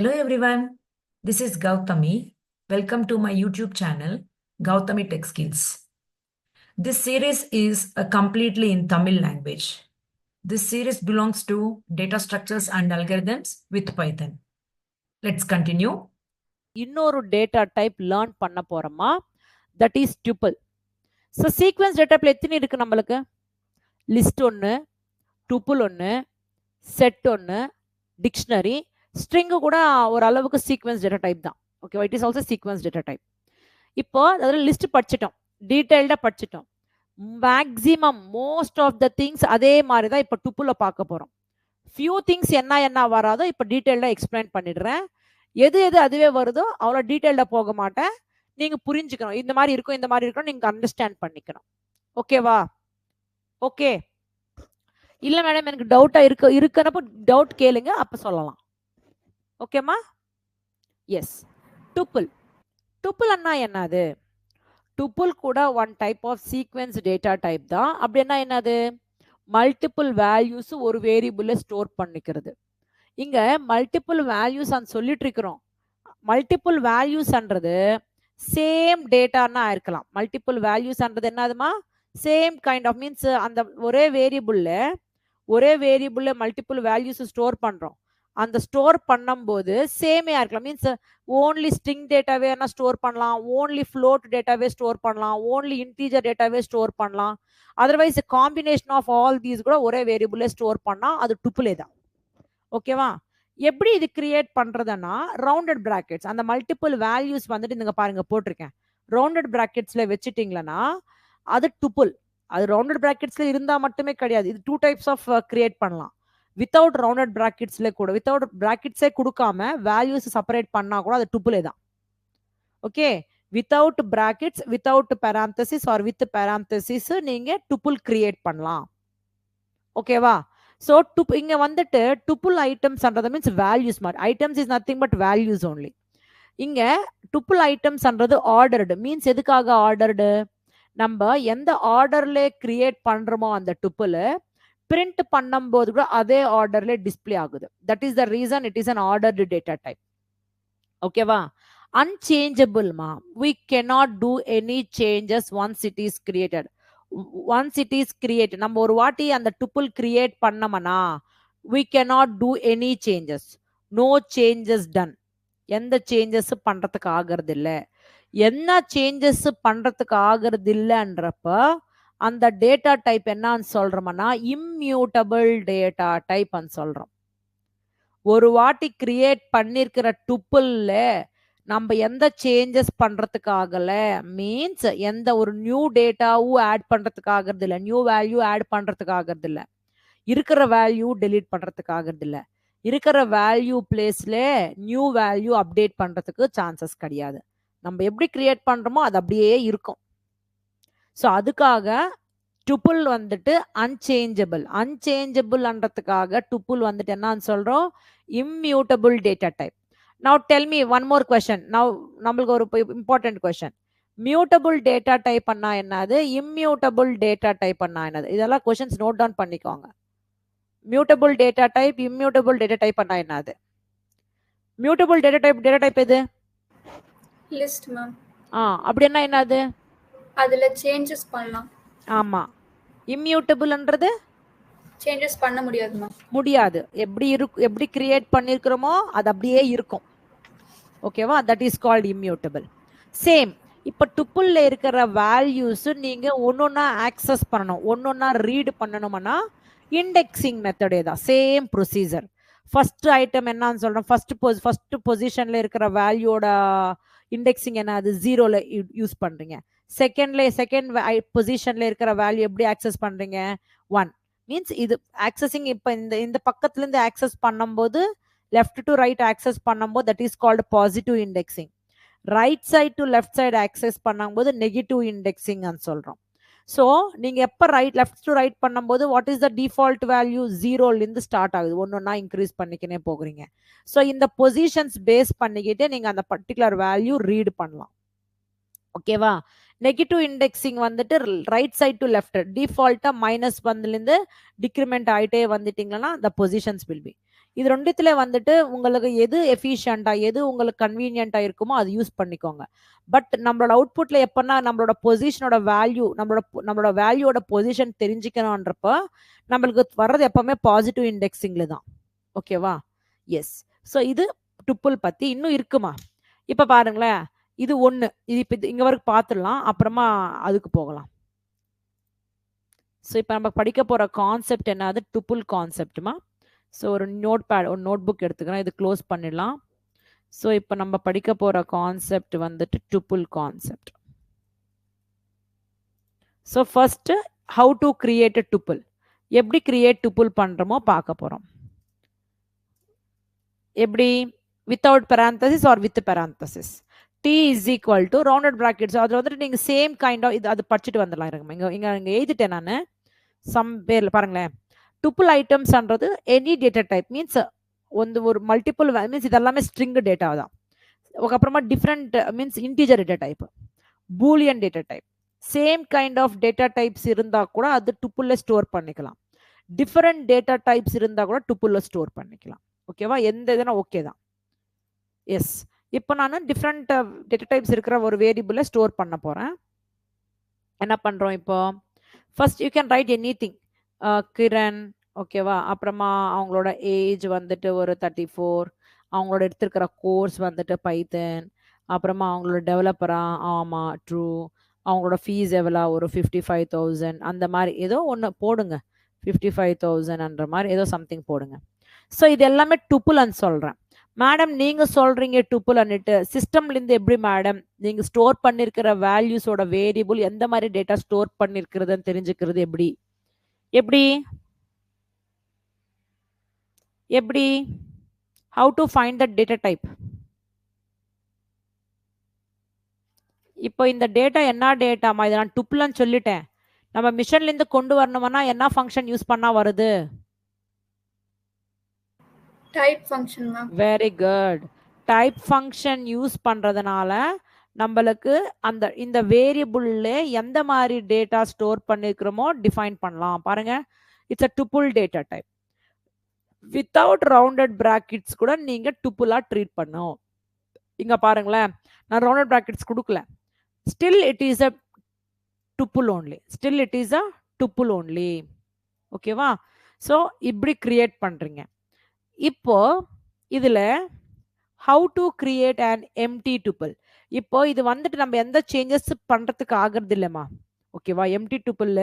Hello everyone, this is Gautami. Welcome to my YouTube channel, Gautami Tech Skills. This series is completely in Tamil language. This series belongs to data structures and algorithms with Python. Let's continue. இன்னொரு data type learn பண்ண போறோமா, that is tuple. So sequence data டைப்ல எத்தனை இருக்கு நம்மளுக்கு? List ஒன்று, tuple ஒன்று, set ஒன்று, டிக்ஷனரி, ஸ்ட்ரிங்கு கூட ஒரு அளவுக்கு சீக்வன்ஸ் டேட்டா டைப் தான். ஓகேவா? It is also sequence data type. இப்போ அதில் லிஸ்ட் படிச்சிட்டோம், டீட்டெயில்டாக படிச்சிட்டோம். Maximum most of the things அதே மாதிரி தான் இப்போ டுப்புல பார்க்க போகிறோம். ஃபியூ திங்ஸ் என்ன வராதோ இப்போ டீட்டெயில்டாக எக்ஸ்பிளைன் பண்ணிடுறேன். எது அதுவே வருதோ அவ்வளோ டீட்டெயில்டாக போக மாட்டேன். நீங்கள் புரிஞ்சுக்கணும், இந்த மாதிரி இருக்கும் நீங்கள் அண்டர்ஸ்டாண்ட் பண்ணிக்கணும். ஓகேவா? ஓகே. இல்லை மேடம் எனக்கு டவுட்டாக இருக்கிறப்போ டவுட் கேளுங்க, அப்போ சொல்லலாம். ஓகேம்மா? எஸ். டுப்புள் அண்ணா என்னது? டுப்புள் கூட one type of sequence data type தான். அப்படின்னா என்னது? மல்டிபிள் வேல்யூஸ் ஒரு வேரியபிள ஸ்டோர் பண்ணிக்கிறது. இங்க மல்டிபிள் வேல்யூஸ் சொல்லிட்டு இருக்கிறோம். மல்டிபிள் வேல்யூஸ்ன்றது சேம் டேட்டான்னா இருக்கலாம். மல்டிபிள் வேல்யூஸ்ன்றது என்னதுமா? சேம் கைண்ட் ஆஃப் மீன்ஸ் அந்த ஒரே வேரியபிள்ல மல்டிபிள் வேல்யூஸ் ஸ்டோர் பண்றோம். அந்த ஸ்டோர் பண்ணும்போது சேமையா இருக்கலாம். மீன்ஸ் ஓன்லி ஸ்ட்ரிங் டேட்டாவே ஸ்டோர் பண்ணலாம், ஓன்லி ஃப்ளோட் டேட்டாவே ஸ்டோர் பண்ணலாம், ஓன்லி இன்டீஜர் டேட்டாவே ஸ்டோர் பண்ணலாம். Otherwise combination of all these கூட ஒரே வேரியபிள்ல ஸ்டோர் பண்ணா அது டுப்புலே தான். ஓகேவா? எப்படி இது கிரியேட் பண்றதுன்னா, ரவுண்டட் பிராக்கெட்ஸ், அந்த மல்டிபிள் வேல்யூஸ் வந்துட்டு நீங்க பாருங்க போட்டிருக்கேன். ரவுண்டட் பிராக்கெட்ஸ்ல வச்சுட்டீங்களன்னா அது டுப்புள். அது ரவுண்டட் பிராக்கெட்ஸ்ல இருந்தா மட்டுமே கிடையாது. இது டூ டைப்ஸ் ஆஃப் கிரியேட் பண்ணலாம். வித்தவுட் ரவுண்டட் பிராக்கெட்ஸ்ல கூட, வித்தவுட் பிராக்கெட்ஸே கொடுக்காம வேல்யூஸ் செப்பரேட் பண்ணா கூட அது டுப்புலே தான். Okay, without brackets, without parenthesis or with parenthesis நீங்க டுப்புள் கிரியேட் பண்ணலாம். ஓகேவா? ஸோ இங்க வந்துட்டு டுப்புள் ஐட்டம்ஸ்ன்றது மீன்ஸ் வேல்யூஸ் மாதிரி. Items is nothing but values only. இங்க டுப்புள் ஐட்டம்ஸ்ன்றது ஆர்டர்டு. மீன்ஸ் எதுக்காக ஆர்டர்டு? நம்ம எந்த ஆர்டர்ல கிரியேட் பண்றோமோ அந்த டுப்புள் பிரிண்ட் பண்ணும்போது கூட அதே ஆர்டர்ல டிஸ்பிளே ஆகுது. That is the reason it is an ordered data type. ஓகேவா? அன்சேஞ்சபிள்மா, we cannot do any changes once it is created. நம்ம ஒரு வாட்டி அந்த டுப்புள் கிரியேட் பண்ணோம்னா we cannot do any changes. No changes done. எந்த சேஞ்சஸ் பண்றதுக்கு ஆகிறது இல்லை. என்ன சேஞ்சஸ் பண்றதுக்கு ஆகிறது இல்லைன்றப்ப அந்த டேட்டா டைப் என்னன்னு சொல்றோம்னா இம்மியூட்டபிள் டேட்டா டைப் சொல்றோம். ஒரு வாட்டி கிரியேட் பண்ணிருக்கிற டுப்புள்ல நம்ம எந்த சேஞ்சஸ் பண்றதுக்கு ஆகல, மீன்ஸ் எந்த ஒரு நியூ டேட்டாவும் ஆட் பண்றதுக்கு ஆகிறது இல்லை, நியூ வேல்யூ ஆட் பண்றதுக்கு ஆகிறது இல்லை, இருக்கிற வேல்யூ டெலீட் பண்றதுக்கு ஆகிறது இல்லை, இருக்கிற வேல்யூ பிளேஸ்ல நியூ வேல்யூ அப்டேட் பண்றதுக்கு சான்சஸ் கிடையாது. நம்ம எப்படி கிரியேட் பண்றோமோ அது அப்படியே இருக்கும். ஸோ அதுக்காக டுப்புள் வந்துட்டு அன்சேஞ்சபிள்ன்றதுக்காக டுப்புள் வந்துட்டு என்னன்னு சொல்றோம்? Immutable data type. Now tell me one more question. Now நம்மளுக்கு ஒரு important question. Mutable data type பண்ணா என்னது? இம்மியூட்டபிள் டேட்டா டைப் பண்ணா என்னது? இதெல்லாம் क्वेश्चंस நோட் டவுன் பண்ணிக்கோங்க. Mutable data type, immutable data type பண்ணா என்னது? மியூட்டபிள் டேட்டா டைப் எது? List ma'am. அப்படின்னா என்னது? அதுல சேஞ்சஸ் பண்ணலாம். ஆமா. இம்மியூட்டபிள்ன்றது சேஞ்சஸ் பண்ண முடியாது மேம். முடியாது. எப்படி கிரியேட் பண்ணிருக்கிறோமோ அது அப்படியே இருக்கும். ஓகேவா? That is called immutable. Same இப்போ டுப்புள்ல இருக்கிற வேல்யூஸ் நீங்க ஒன்னொன்னா ஆக்சஸ் பண்ணணும், ஒன்னொன்னா ரீட் பண்ணணும்னா இண்டெக்ஸிங் மெத்தடே தான். Same procedure. ஃபர்ஸ்ட் ஐட்டம் என்னன்னு சொல்றோம்? ஃபர்ஸ்ட் பொசிஷன்ல இருக்கிற வேல்யூட இண்டெக்ஸிங் என்ன? அது 0ல யூஸ் பண்றீங்க. செகண்ட் பொசிஷன்ல இருக்கிற வேல்யூ எப்படி ஆக்சஸ் பண்றீங்க? 1. மீன்ஸ் இது ஆக்சஸிங். இப்போ இந்த பக்கத்துல இருந்து ஆக்சஸ் பண்ணும்போது லெஃப்ட் டு ரைட் ஆக்சஸ் பண்ணும்போது that is called positive indexing. Right side to left side access பண்ணும்போது நெகட்டிவ் இண்டெக்ஸிங் சொல்றோம். ஸோ நீங்க எப்போ லெஃப்ட் டு ரைட் பண்ணும்போது what is the default value? 0லேருந்து ஸ்டார்ட் ஆகுது, ஒன்னொன்னா இன்க்ரீஸ் பண்ணிக்கினே போகிறீங்க. ஸோ இந்த பொசிஷன்ஸ் பேஸ் பண்ணிக்கிட்டு நீங்க அந்த பர்டிகுலர் வேல்யூ ரீட் பண்ணலாம். ஓகேவா? நெகட்டிவ் இண்டெக்ஸிங் வந்துட்டு ரைட் சைட் டு லெஃப்ட் டிஃபால்ட்டா -1லேருந்து டிக்ரிமெண்ட் ஆகிட்டே வந்துட்டீங்கன்னா the positions will be. இது ரெண்டுத்துல வந்துட்டு உங்களுக்கு எது எஃபிஷியண்டா எது உங்களுக்கு கன்வீனியன்ட்டா இருக்குமோ அது யூஸ் பண்ணிக்கோங்க. பட் நம்மளோட அவுட்புட்ல எப்பன்னா நம்மளோட பொசிஷனோட வேல்யூ நம்மளோட வேல்யூவோட பொசிஷன் தெரிஞ்சுக்கணும்ன்றப்ப நம்மளுக்கு வர்றது எப்பவுமே பாசிட்டிவ் இண்டெக்ஸிங்ல தான். ஓகேவா? எஸ். ஸோ இது டுப்புள் பத்தி இன்னும் இருக்குமா? இப்ப பாருங்களேன், இது ஒண்ணு. இது இப்ப இங்க வரைக்கும் பார்த்துடலாம். அப்புறமா அதுக்கு போகலாம். ஸோ இப்போ நம்ம படிக்க போற கான்செப்ட் என்னது? டுப்புள் கான்செப்ட்மா. ஸோ ஒரு நோட் புக் எடுத்துக்கிறேன். இது க்ளோஸ் பண்ணிடலாம். ஸோ இப்போ நம்ம படிக்க போற கான்செப்ட் வந்துட்டு tuple concept. So first how to create a tuple, எப்படி கிரியேட் டுப்புள் பண்றோமோ பார்க்க போறோம். எப்படி? Without parenthesis or with parenthesis. t is equal to rounded brackets. அது வந்துட்டு நீங்க சேம் கைண்ட் ஆஃப் இது அது படிச்சுட்டு வந்துடலாம். இங்க எழுதிட்டேன் நான். சம் பேர்ல பாருங்களேன். டுப்புள் ஐட்டம்ஸ்ன்றது எனி டேட்டா டைப் மீன்ஸ் ஒரு மல்டிபிள் மீன்ஸ் இதெல்லாமே ஸ்ட்ரிங் டேட்டா தான். அப்புறமா different means integer data type, boolean data type, same kind of data types இருந்தா கூட அது டுப்புள்ல ஸ்டோர் பண்ணிக்கலாம். டிஃப்ரெண்ட் டேட்டா டைப்ஸ் இருந்தா கூட டுப்புள்ல ஸ்டோர் பண்ணிக்கலாம். ஓகேவா? எந்த இதுனா ஓகே தான். எஸ். இப்போ நான் டிஃப்ரெண்ட் டேட்டா டைப்ஸ் இருக்கிற ஒரு வேரியபிளை ஸ்டோர் பண்ண போறேன். என்ன பண்றோம் இப்போ? First you can write anything. Kiran, ஓகேவா? அப்புறமா அவங்களோட ஏஜ் வந்துட்டு ஒரு 34, அவங்களோட எடுத்திருக்கிற கோர்ஸ் வந்துட்டு பைத்தன், அப்புறமா அவங்களோட டெவலப்பரா, ஆமா ட்ரூ, அவங்களோட ஃபீஸ் எவ்வளோ ஒரு 55,000, அந்த மாதிரி ஏதோ ஒன்று போடுங்க. 55,000ன்ற மாதிரி ஏதோ சம்திங் போடுங்க. ஸோ இது எல்லாமே டுப்புள்னு சொல்றேன். மேடம் நீங்க சொல்றீங்க டுப்புள் அன்னிட்டு, சிஸ்டம்ல இருந்து எப்படி மேடம் நீங்க ஸ்டோர் பண்ணிருக்கிற வேல்யூஸோட வேரியபிள் எந்த மாதிரி டேட்டா ஸ்டோர் பண்ணிருக்கிறதுன்னு தெரிஞ்சுக்கிறது எப்படி? எப்படி எப்படி how to find the data type? இப்போ இந்த டேட்டா என்ன டேட்டாமா? இதை நான் டுப்புள்னு சொல்லிட்டேன். நம்ம மிஷன்ல இருந்து கொண்டு வரணும்னா என்ன ஃபங்க்ஷன் யூஸ் பண்ணா வருது? Type function ma'am. Very good. Type function use பண்றதுனால நம்மளுக்கு இந்த வேரியபிள்ல எந்த மாதிரி டேட்டா ஸ்டோர் பண்ணிருக்கிறோமோ டிஃபைன் பண்ணலாம். பாருங்க, it's a tuple data type. Without rounded brackets கூட நீங்க டுப்புளா ட்ரீட் பண்ணும். இங்க பாருங்களேன், நான் ரவுண்டட் பிராக்கெட்ஸ் கொடுக்கல. Still it is a tuple only. Still it is a tuple only. ஓகேவா? ஸோ இப்படி கிரியேட் பண்றீங்க. இப்போ இதுல how to create an empty tuple. இப்போ இது வந்துட்டு நம்ம எந்த சேஞ்சஸ் பண்றதுக்கு ஆகிறது இல்லைம்மா. ஓகேவா? எம்டி டுப்புள்ல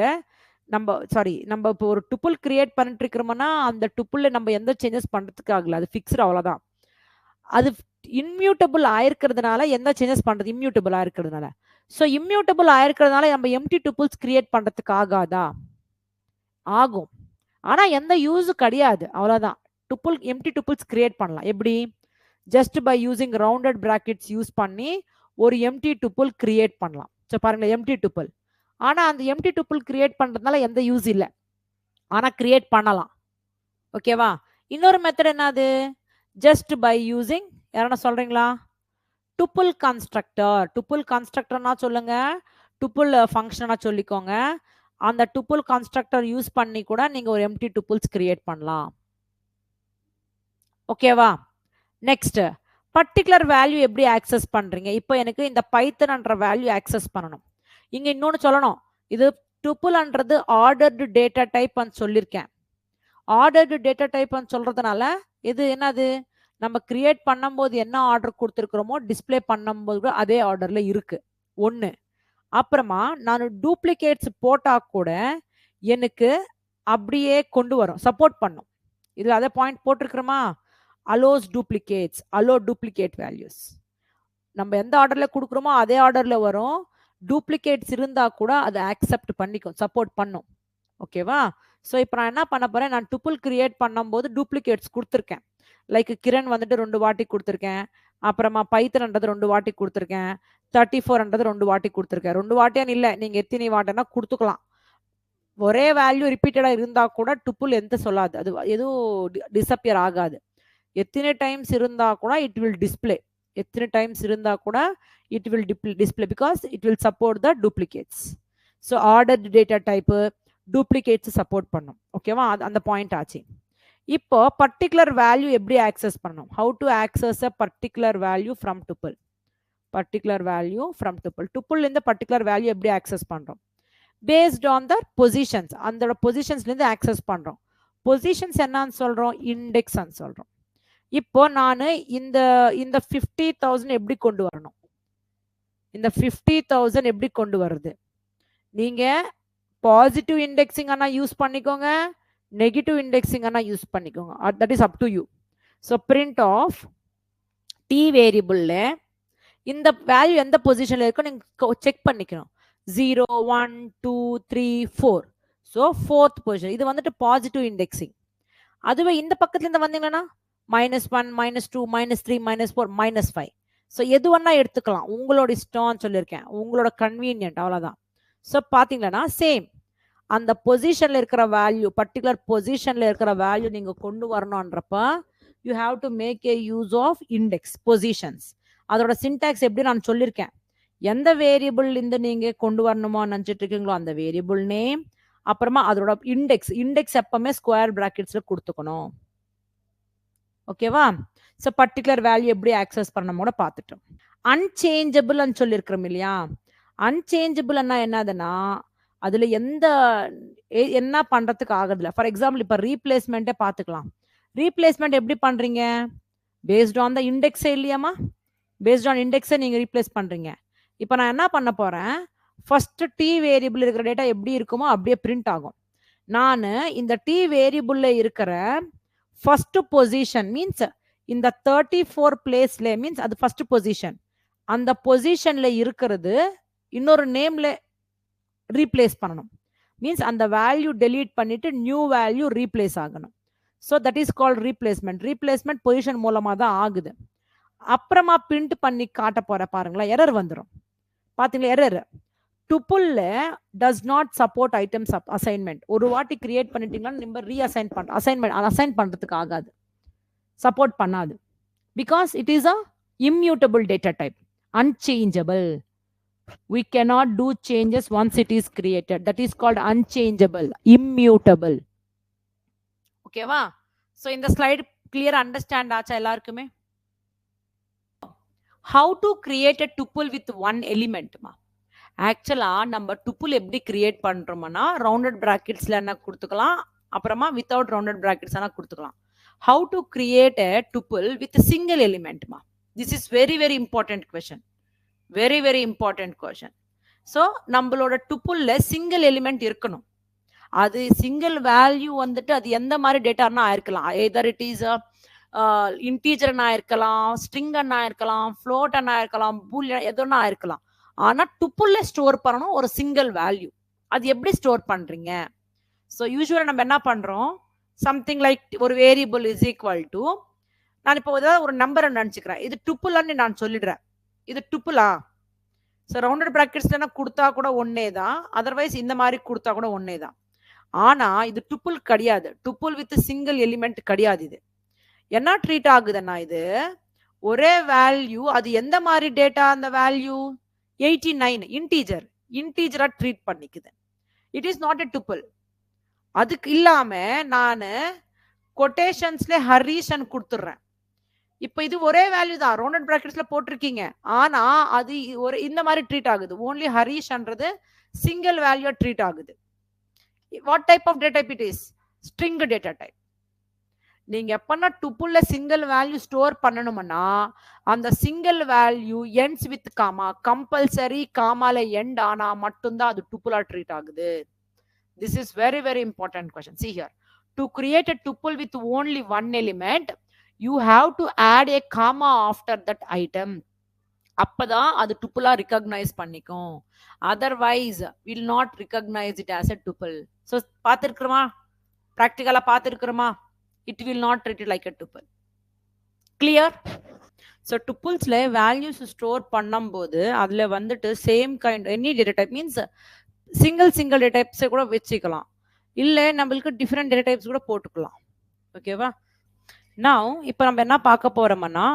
நம்ம இப்போ ஒரு டுப்புள் கிரியேட் பண்ணிட்டு இருக்கிறோம்னா அந்த டுப்புள்ல நம்ம எந்த சேஞ்சஸ் பண்றதுக்கு ஆகல, அது ஃபிக்ஸ்டு, அவ்வளவுதான். அது இம்மியூட்டபிள் ஆயிருக்கிறதுனால எந்த சேஞ்சஸ் பண்றது? இம்மியூட்டபிள் ஆயிருக்கிறதுனால. ஸோ இம்மியூட்டபிள் ஆயிருக்கிறதுனால நம்ம எம்டி டுப்புள்ஸ் கிரியேட் பண்றதுக்கு ஆகாதா? ஆகும். ஆனா எந்த யூஸ் கிடையாது, அவ்வளவுதான். எம்டி டுப்புள்ஸ் கிரியேட் பண்ணலாம். எப்படி? Just by using rounded brackets use பண்ணி ஒரு எம்டி டுப்புள் கிரியேட் பண்ணலாம். ஸோ பாருங்க, எம்டி டுப்புள். ஆனா அந்த எம்டி டுப்புள் கிரியேட் பண்றதுனால எந்த யூஸ் இல்லை, ஆனா கிரியேட் பண்ணலாம். ஓகேவா? இன்னொரு மெத்தட் என்னது? ஜஸ்ட் பை யூசிங், யாரா சொல்றீங்களா? டுப்புள் கன்ஸ்ட்ரக்டர். டுப்புள் கன்ஸ்ட்ரக்டர்னா சொல்லுங்க, டுப்புள் ஃபங்க்ஷனா சொல்லிக்கோங்க. அந்த டுப்புள் கன்ஸ்ட்ரக்டர் யூஸ் பண்ணி கூட நீங்க ஒரு எம்டி டுப்புள்ஸ் கிரியேட் பண்ணலாம். ஓகேவா? நெக்ஸ்ட், பர்டிகுலர் வேல்யூ எப்படி ஆக்சஸ் பண்றீங்க? இப்போ எனக்கு இந்த பைத்தன்ன்ற வேல்யூ ஆக்சஸ் பண்ணணும். இங்க இன்னொன்னு சொல்லணும், இது டுப்புள்ன்றது ஆர்டர்டு டேட்டா டைப் சொல்லியிருக்கேன். ஆர்டர்டு டேட்டா டைப் சொல்றதுனால இது என்னது? நம்ம கிரியேட் பண்ணும்போது என்ன ஆர்டர் கொடுத்துருக்கிறோமோ டிஸ்பிளே பண்ணும்போது அதே ஆர்டர்ல இருக்கு. ஒன்று. அப்புறமா நான் டூப்ளிகேட்ஸ் போட்டா கூட எனக்கு அப்படியே கொண்டு வரும், சப்போர்ட் பண்ணும். இது அதே point போட்டிருக்கிறோமா? allows duplicates, allow duplicate values. நம்ம எந்த ஆர்டர்ல கொடுக்குறோமோ அதே ஆர்டர்ல வரும். டூப்ளிகேட்ஸ் இருந்தா கூட அதை அக்செப்ட் பண்ணிக்கும், சப்போர்ட் பண்ணும். ஓகேவா? ஸோ இப்போ நான் என்ன பண்ண போறேன், நான் டுப்புள் கிரியேட் பண்ணும்போது டூப்ளிகேட்ஸ் கொடுத்துருக்கேன். லைக் கிரண் வந்துட்டு 2 வாட்டி கொடுத்துருக்கேன், அப்புறமா பைத்தன்ன்றது 2 வாட்டி கொடுத்துருக்கேன், 34ன்றது 2 வாட்டி கொடுத்துருக்கேன். 2 வாட்டியான்னு இல்லை, நீங்க எத்தனை வாட்டினா கொடுத்துக்கலாம். ஒரே வேல்யூ ரிப்பீட்டடா இருந்தா கூட டுப்புள் எந்த சொல்லாது, அது எதுவும் டிஸப்பியர் ஆகாது. எத்தனை டைம்ஸ் இருந்தா கூட இட் வில் டிஸ்பிளே. எத்தனை டைம்ஸ் இருந்தா கூட it will display because it will support the duplicates. So order data type duplicates support பண்ணும். ஓகேவா? அந்த பாயிண்ட் ஆச்சு. இப்போ பர்டிகுலர் வேல்யூ எப்படி ஆக்சஸ் பண்ணணும்? How to access a particular value from tuple? Particular value from tuple. Tuple இந்த particular value எப்படி access பண்றோம்? Based on the positions. அந்த பொசிஷன்ஸ்ல இருந்து access பண்றோம். பொசிஷன்ஸ் என்னன்னு சொல்றோம்? இண்டெக்ஸ் சொல்றோம். இப்போ நான் இந்த இந்த 50,000 எப்படி கொண்டு வரணும்? இந்த 50,000 எப்படி கொண்டு வருது? நீங்க பாசிட்டிவ் இண்டெக்ஸிங் ஆனா யூஸ் பண்ணிக்கோங்க, நெகட்டிவ் இண்டெக்ஸிங் ஆனா யூஸ் பண்ணிக்கோங்க. That is up to you. So print of T வேரியபிள்ல இந்த வேல்யூ எந்த பொசிஷன்ல இருக்கோ நீங்க செக் பண்ணிக்கணும். 0 1 2 3 4. So 4th position. இது வந்துட்டு பாசிட்டிவ் இண்டெக்ஸிங். அதுவே இந்த பக்கத்துல இருந்து வந்தீங்கன்னா -1 -2 -3 -4 -5. ஸோ எது வேணா எடுத்துக்கலாம், உங்களோட இஷ்டம்னு சொல்லியிருக்கேன், உங்களோட கன்வீனியன்ட், அவ்வளோதான். ஸோ பார்த்தீங்கன்னா சேம் அந்த பொசிஷன்ல இருக்கிற வேல்யூ, பர்டிகுலர் பொசிஷன்ல இருக்கிற வேல்யூ நீங்க கொண்டு வரணும்ன்றப்ப you have to make a use of index positions. அதோட சின்டாக்ஸ் எப்படி நான் சொல்லியிருக்கேன். எந்த வேரியபிள் இருந்து நீங்க கொண்டு வரணுமோ நினைச்சிட்டு இருக்கீங்களோ அந்த வேரியபிள் நேம், அப்புறமா அதோட இண்டெக்ஸ். இண்டெக்ஸ் எப்பவுமே ஸ்கொயர் பிராக்கெட்ஸ்ல கொடுத்துக்கணும். ஓகேவா? ஸோ பர்டிகுலர் வேல்யூ எப்படி ஆக்சஸ் பண்ணமோட பார்த்துட்டோம். அன்சேஞ்சபிள் சொல்லியிருக்கிறோம் இல்லையா? அன்சேஞ்சபிள் என்னதுன்னா அதுல என்ன பண்றதுக்கு ஆகுதுல. ஃபார் எக்ஸாம்பிள் இப்ப ரீப்ளேஸ்மெண்ட்டே பார்த்துக்கலாம். ரீப்ளேஸ்மெண்ட் எப்படி பண்றீங்க? பேஸ்ட் ஆன் த இண்டெக்ஸே இல்லையாமா? பேஸ்ட் ஆன் இண்டெக்ஸை நீங்க ரீப்ளேஸ் பண்றீங்க. இப்போ நான் என்ன பண்ண போறேன், ஃபர்ஸ்ட் டி வேரியபிள் இருக்கிற டேட்டா எப்படி இருக்குமோ அப்படியே பிரிண்ட் ஆகும். நான் இந்த டி வேரியபிள்ல இருக்கிற ஃபர்ஸ்ட் பொசிஷன் மீன்ஸ் இந்த 34 பிளேஸ்ல மீன்ஸ் அது ஃபர்ஸ்ட் பொசிஷன், அந்த பொசிஷன்ல இருக்கிறது இன்னொரு நேம்ல ரீப்ளேஸ் பண்ணணும். மீன்ஸ் அந்த வேல்யூ டெலீட் பண்ணிட்டு நியூ வேல்யூ ரீப்ளேஸ் ஆகணும். So that is called replacement. Replacement position மூலமா தான் ஆகுது. அப்புறமா பிரிண்ட் பண்ணி காட்ட போற பாருங்களா, எரர் வந்துடும். பாத்தீங்களா எரர்? டுப்புல்ல does not support items assignment. ஒரு வாட்டி கிரியேட் பண்ணிட்டீங்கன்னா நம்ம ரீஅசைன் அசைன் பண்றதுக்கு ஆகாது, சப்போர்ட் பண்ணாது. Because it is a immutable data type, unchangeable. We cannot do changes once it is created. That is called unchangeable, immutable. ஓகேவா? So இந்த slide clear understand ஆச்சா எல்லாருக்குமே? How to create a tuple with one element? ஆக்சுவலா நம்ம டுப்புல் எப்படி create பண்றோம்னா rounded பிராக்கெட்ஸ்ல என்ன கொடுத்துக்கலாம், அப்புறமா வித்தவுட் ரவுண்டட் பிராக்கெட்ஸ் என்ன கொடுத்துக்கலாம். How to create a tuple with a single element? This is very very important question. Very very important question. So நம்மளோட டுப்புல்ல சிங்கிள் எலிமெண்ட் இருக்கணும். அது சிங்கிள் வேல்யூ வந்துட்டு அது எந்த மாதிரி டேட்டானா இருக்கலாம். எதர் இட் இஸ் இன்டீஜர்னா இருக்கலாம், ஸ்ட்ரிங்கா இருக்கலாம், ஃப்ளோட்டா இருக்கலாம், பூலியன் எதுனா இருக்கலாம். ஆனா டுப்புல்ல ஸ்டோர் பண்ணணும் ஒரு சிங்கிள் வேல்யூ. அது எப்படி ஸ்டோர் பண்றீங்க? ஸோ யூஸ்வலா நம்ம என்ன பண்றோம், சம்திங் லைக் ஒரு வேரியபிள் இஸ் ஈக்குவல் டு, நான் இப்போ ஏதாவது ஒரு நம்பரை நினைச்சுக்கிறேன், இது டுப்புலான்னு நான் சொல்லிடுறேன், இது டுப்புலா. ஸோ ரவுண்டட் பிராக்கெட்ஸ்ல கொடுத்தா கூட ஒன்னே தான், அதர்வைஸ் இந்த மாதிரி கொடுத்தா கூட ஒன்னே தான். ஆனா இது டுப்புல் கிடையாது, டுப்புல் வித் சிங்கிள் எலிமெண்ட் கிடையாது. இது என்ன ட்ரீட் ஆகுதுன்னா இது ஒரே வேல்யூ, அது எந்த மாதிரி டேட்டா, அந்த வேல்யூ 89 இன்டீஜரா ட்ரீட் பண்ணிக்குது. It is not a tuple. அதுக்கு இல்லாம நான் கொட்டேஷன்ஸ்ல ஹரிஷன் கொடுத்துடுறேன். இப்போ இது ஒரே வேல்யூ தான், ரவுண்டட் பிராக்கெட்ஸ்ல போட்டிருக்கீங்க, ஆனா அது ஒரு இந்த மாதிரி ட்ரீட் ஆகுது. ஓன்லி ஹரிஷ்ன்றது சிங்கிள் வேல்யூ ட்ரீட் ஆகுது. What type of data type it is? String data type. நீங்க எப்பன்னா டுப்புல்ல சிங்கிள் வேல்யூ ஸ்டோர் பண்ணணும்னா அந்த single value ends with comma, compulsory காமால எண்ட் ஆனா மட்டும்தான் அது டுப்புலா ட்ரீட் ஆகுது. This is very very important question. See here, to create a tuple with only one element, you have to add a comma after that item. அப்பதான் அது டுப்புலா recognize பண்ணிக்கும். Otherwise will not recognize it as a tuple. So பார்த்திருக்கிறோமா, பிராக்டிகலா பார்த்திருக்கிறோமா? It will not treat it like a tuple. Clear? So tupulesல values store பண்ணும்போது அதுல வந்துட்டு same kind any data type means single data டைப்ஸை கூட வச்சுக்கலாம், இல்லை நம்மளுக்கு டிஃப்ரெண்ட் டேட்டா டைப்ஸ் கூட போட்டுக்கலாம். ஓகேவா? நவ் இப்போ நம்ம என்ன பார்க்க போறோம்னா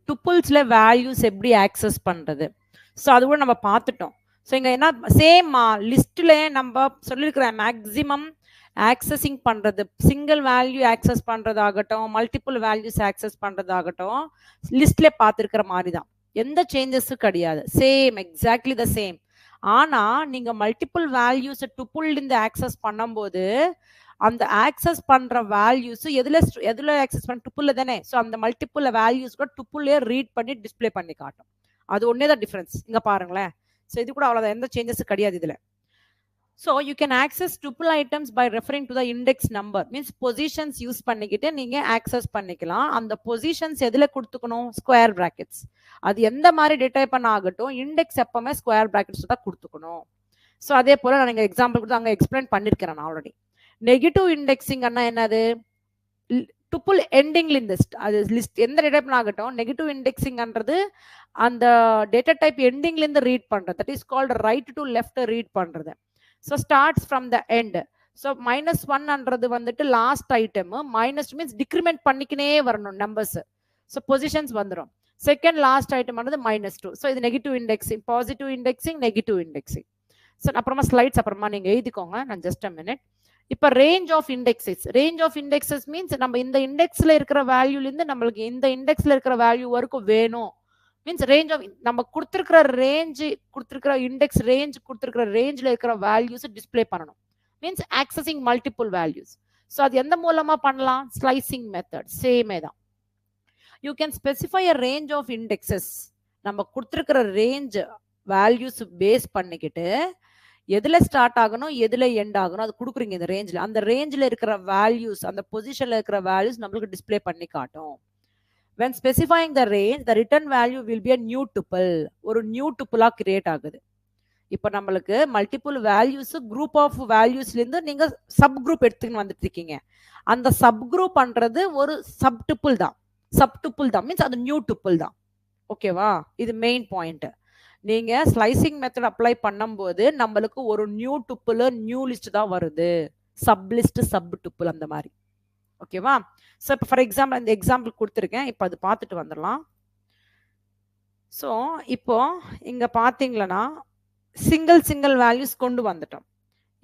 டுப்புல்ஸ்ல வேல்யூஸ் எப்படி ஆக்சஸ் பண்றது. ஸோ அது கூட நம்ம பார்த்துட்டோம். ஸோ இங்கே என்ன சேம் லிஸ்ட்ல நம்ம சொல்லியிருக்கிற மேக்ஸிமம் ஆக்சஸிங் பண்றது, சிங்கிள் வேல்யூ ஆக்சஸ் பண்றதாகட்டும், மல்டிபிள் வேல்யூஸ் ஆக்சஸ் பண்றதாகட்டும், லிஸ்ட்ல பார்த்துருக்கிற மாதிரி தான். எந்த சேஞ்சஸும் கிடையாது. Same, exactly the same. ஆனா நீங்க மல்டிபிள் வேல்யூஸ் டுப்புள் இருந்து ஆக்சஸ் பண்ணும்போது அந்த ஆக்சஸ் பண்ற வேல்யூஸ் எதுல ஆக்சஸ் பண்ண டுப்புள்ல தானே. ஸோ அந்த மல்டிபிள் வேல்யூஸ் கூட டுப்புள்லயே ரீட் பண்ணி டிஸ்ப்ளே பண்ணி காட்டும். அது ஒன்னே தான் டிஃபரன்ஸ். இங்க பாருங்களேன். ஸோ இது கூட அவ்வளவுதான், எந்த சேஞ்சஸும் கிடையாது இதுல. So you can access tuple items by referring to the index number. Means positions use பண்ணிக்கிட்டு நீங்க access பண்ணிக்கலாம். அந்த positions எதுல கொடுத்துக்கணும்? Square brackets. அது எந்த மாதிரி டேட்டா பண்ண ஆகட்டும், இண்டெக்ஸ் எப்பவுமே ஸ்கொயர் பிராக்கெட்ஸ் தான் கொடுத்துக்கணும். ஸோ அதே போல நான் எக்ஸாம்பிள் கொடுத்து அங்கே எக்ஸ்பிளைன் பண்ணிருக்கிறேன் ஆல்ரெடி. நெகட்டிவ் இண்டெக்ஸிங் என்னது? Tuple ending list. அது லிஸ்ட் எந்த டேட்டா டைப் ஆகட்டும், நெகட்டிவ் இண்டெக்ஸிங்ன்றது அந்த டேட்டா டைப் எண்டிங்ல இருந்து ரீட் பண்றது. That is called right to left read பண்றது. So starts from the end. So -1 வந்துட்டு last item. Minus means decrement பண்ணிக்கினே வரணும் நம்பர்ஸ். ஸோ பொசிஷன்ஸ் வந்துடும். செகண்ட் லாஸ்ட் ஐட்டம் ஆனது -2. ஸோ இது negative indexing, positive indexing, negative indexing. So அப்புறமா slides அப்புறமா நீங்க எழுதிக்கோங்க. நான் ஜஸ்ட் அ மினிட். இப்போ range of indexes. Range of indexes means நம்ம இந்த இண்டெக்ஸ்ல இருக்கிற வேல்யூலேருந்து நம்மளுக்கு இந்த இண்டெக்ஸ்ல இருக்கிற வேல்யூ வரைக்கும் வேணும். மீன்ஸ் ரேஞ்ச் ஆஃப் நம்ம கொடுத்துருக்கிற ரேஞ்சு, கொடுத்துருக்கிற இண்டெக்ஸ் ரேஞ்ச், கொடுத்துருக்கிற ரேஞ்சில் இருக்கிற வேல்யூஸ் டிஸ்பிளே பண்ணணும். Means accessing multiple values. So அது எந்த மூலமா பண்ணலாம்? Slicing method. சேமே தான். You can specify a range of indexes. நம்ம கொடுத்துருக்கிற ரேஞ்ச் வேல்யூஸ் பேஸ் பண்ணிக்கிட்டு எதுல ஸ்டார்ட் ஆகணும், எதுல எண்ட் ஆகணும் அது கொடுக்குறீங்க இந்த ரேஞ்சில். அந்த ரேஞ்சில் இருக்கிற வேல்யூஸ், அந்த பொசிஷன்ல இருக்கிற வேல்யூஸ் நம்மளுக்கு டிஸ்பிளே பண்ணி காட்டும். When specifying the range, the return value will be a new tuple. ஒரு நியூ டுப்புலா கிரியேட் ஆகுது. இப்போ நம்மளுக்கு மல்டிபிள் வேல்யூஸ், குரூப் ஆஃப் வேல்யூஸ்ல இருந்து நீங்க சப் குரூப் எடுத்துன்னு வந்துட்டு இருக்கீங்க. அந்த சப் குரூப் பண்றது ஒரு சப் டுப்புள் தான். சப் டுப்புள் தான் மீன்ஸ் அது நியூ டுப்புள் தான். ஓகேவா? இது மெயின் பாயிண்ட். நீங்க ஸ்லைசிங் மெத்தட் அப்ளை பண்ணும்போது நம்மளுக்கு ஒரு நியூ டுப்புள், நியூ லிஸ்ட் தான் வருது. சப் லிஸ்ட், சப் டுப்புள் அந்த மாதிரி. ஓகேவா? ஸோ இப்போ ஃபார் எக்ஸாம்பிள் இந்த எக்ஸாம்பிள் கொடுத்துருக்கேன். இப்போ அது பார்த்துட்டு வந்துடலாம். ஸோ இப்போ இங்க பார்த்தீங்களன்னா சிங்கிள் வேல்யூஸ் கொண்டு வந்துட்டோம்.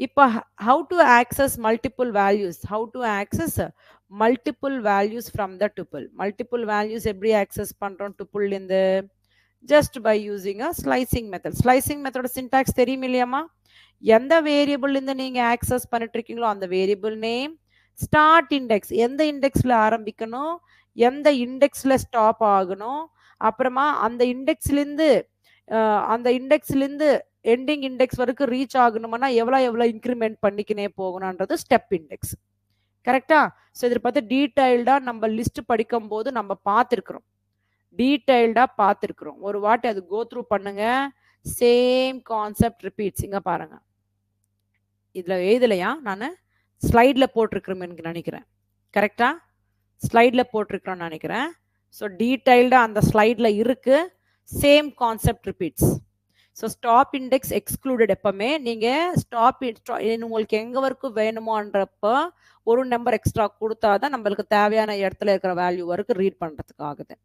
இப்போ how to access multiple values? How to access multiple values from the tuple? Multiple values எப்படி ஆக்சஸ் பண்றோம் டுப்புள்லேருந்து? Just by using a slicing method. ஸ்லைசிங் மெத்தடோட சின்டாக்ஸ் தெரியும் இல்லையாமா? எந்த வேரியபிள்லேருந்து நீங்க ஆக்சஸ் பண்ணிட்டு இருக்கீங்களோ அந்த வேரியபிள் நேம், ஸ்டார்ட் இண்டெக்ஸ், எந்த இண்டெக்ஸ்ல ஆரம்பிக்கணும், எந்த இண்டெக்ஸ்ல ஸ்டாப் ஆகணும், அப்புறமா அந்த இண்டெக்ஸ்லேருந்து எண்டிங் இண்டெக்ஸ் வரைக்கும் ரீச் ஆகணும்னா எவ்வளோ இன்க்ரிமெண்ட் பண்ணிக்கினே போகணுன்றது ஸ்டெப் இண்டெக்ஸ். கரெக்டா? ஸோ இதை பார்த்து டீடைல்டா நம்ம லிஸ்ட் படிக்கும் போது நம்ம பார்த்துருக்குறோம். டீடைல்டா பார்த்துருக்குறோம். ஒரு வாட்டி அது கோ த்ரூ பண்ணுங்க. Same concept repeats. இங்க பாருங்க, இதுல எழுதலையா? நான் ஸ்லைட்ல போட்டிருக்கிறேன்னு நினைக்கிறேன். கரெக்டா? ஸ்லைட்ல போட்டிருக்கிறோன்னு நினைக்கிறேன். ஸோ டீடைல்டா அந்த ஸ்லைட்ல இருக்கு. Same concept repeats. So stop index excluded. எப்பவுமே நீங்க உங்களுக்கு எங்க வரைக்கும் வேணுமோன்றப்ப ஒரு நம்பர் எக்ஸ்ட்ரா கொடுத்தாதான் நம்மளுக்கு தேவையான இடத்துல இருக்கிற வேல்யூ வரைக்கும் ரீட் பண்றதுக்கு ஆகுது.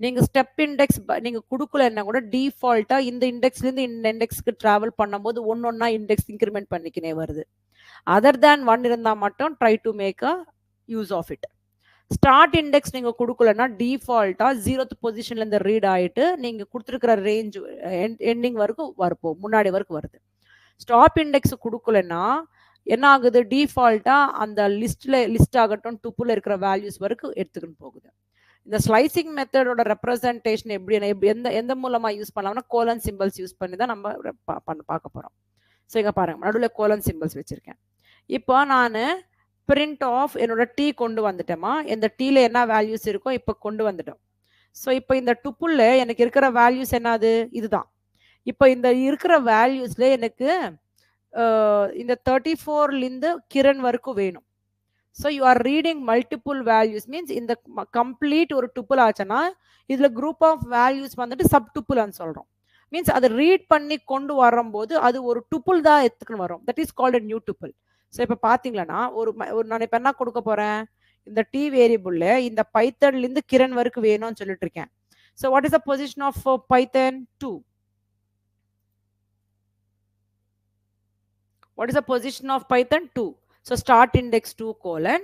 நீங்க ஸ்டெப் இண்டெக்ஸ் நீங்க கொடுக்கலன்னா கூட டிஃபால்ட்டா இந்த இண்டெக்ஸ்ல இருந்து இந்த இண்டெக்ஸ்க்கு டிராவல் பண்ணும்போது ஒன்னொன்னா இண்டெக்ஸ் இன்க்ரிமெண்ட் பண்ணிக்கினே வருது. அதர் தேன் 1 இருந்தா மட்டும் try to make a use of it. Start index நீங்க கொடுக்கலன்னா டிஃபால்ட்டா 0th பொசிஷன்ல இருந்து ரீட் ஆயிட்டு நீங்க கொடுத்துருக்கிற ரேஞ்ச் எண்டிங் வரைக்கும் முன்னாடி வரைக்கும் வருது. ஸ்டாப் இண்டெக்ஸ் கொடுக்கலன்னா என்ன ஆகுது? டிஃபால்ட்டா அந்த லிஸ்ட் ஆகட்டும் டுப்புல இருக்கிற வேல்யூஸ் வரைக்கும் எடுத்துக்கிட்டு போகுது. இந்த ஸ்லைசிங் மெத்தடோட ரெப்ரசன்டேஷன் எப்படி எந்த மூலமா யூஸ் பண்ணலாம்னா கோலன் சிம்பிள்ஸ் யூஸ் பண்ணி தான் நம்ம பார்க்க போறோம். ஸோ இங்க பாருங்க, நடுவில் கோலன் சிம்பிள்ஸ் வச்சிருக்கேன். இப்போ நான் பிரிண்ட் ஆஃப் என்னோட டி கொண்டு வந்துட்டேமா. இந்த டீல என்ன வேல்யூஸ் இருக்கோ இப்போ கொண்டு வந்துட்டோம். ஸோ இப்போ இந்த டுப்புள்ள எனக்கு இருக்கிற வேல்யூஸ் என்னது? இதுதான். இப்போ இந்த இருக்கிற வேல்யூஸ்ல எனக்கு இந்த 34லேருந்து கிரண் வரைக்கும் வேணும். So you are reading multiple values means இந்த கம்ப்ளீட் ஒரு டுப்புள் ஆச்சுன்னா இதுல குரூப் ஆஃப் வேல்யூஸ் வந்துட்டு சப் டுப்புள்னு சொல்றோம். மீன்ஸ் அதை ரீட் பண்ணி கொண்டு வரும்போது அது ஒரு டுப்புள் தான் எடுத்துக்கின்னு வரும். That is called a new tuple. So இப்போ பார்த்தீங்களன்னா நான் இப்போ என்ன கொடுக்க போறேன்? இந்த டி வேரியபிள்ல இந்த பைத்தன்லேருந்து கிரண் வரைக்கும் வேணும்னு சொல்லிட்டு இருக்கேன். So what is the position of python 2? What is the position of Python 2? So start index 2 colon,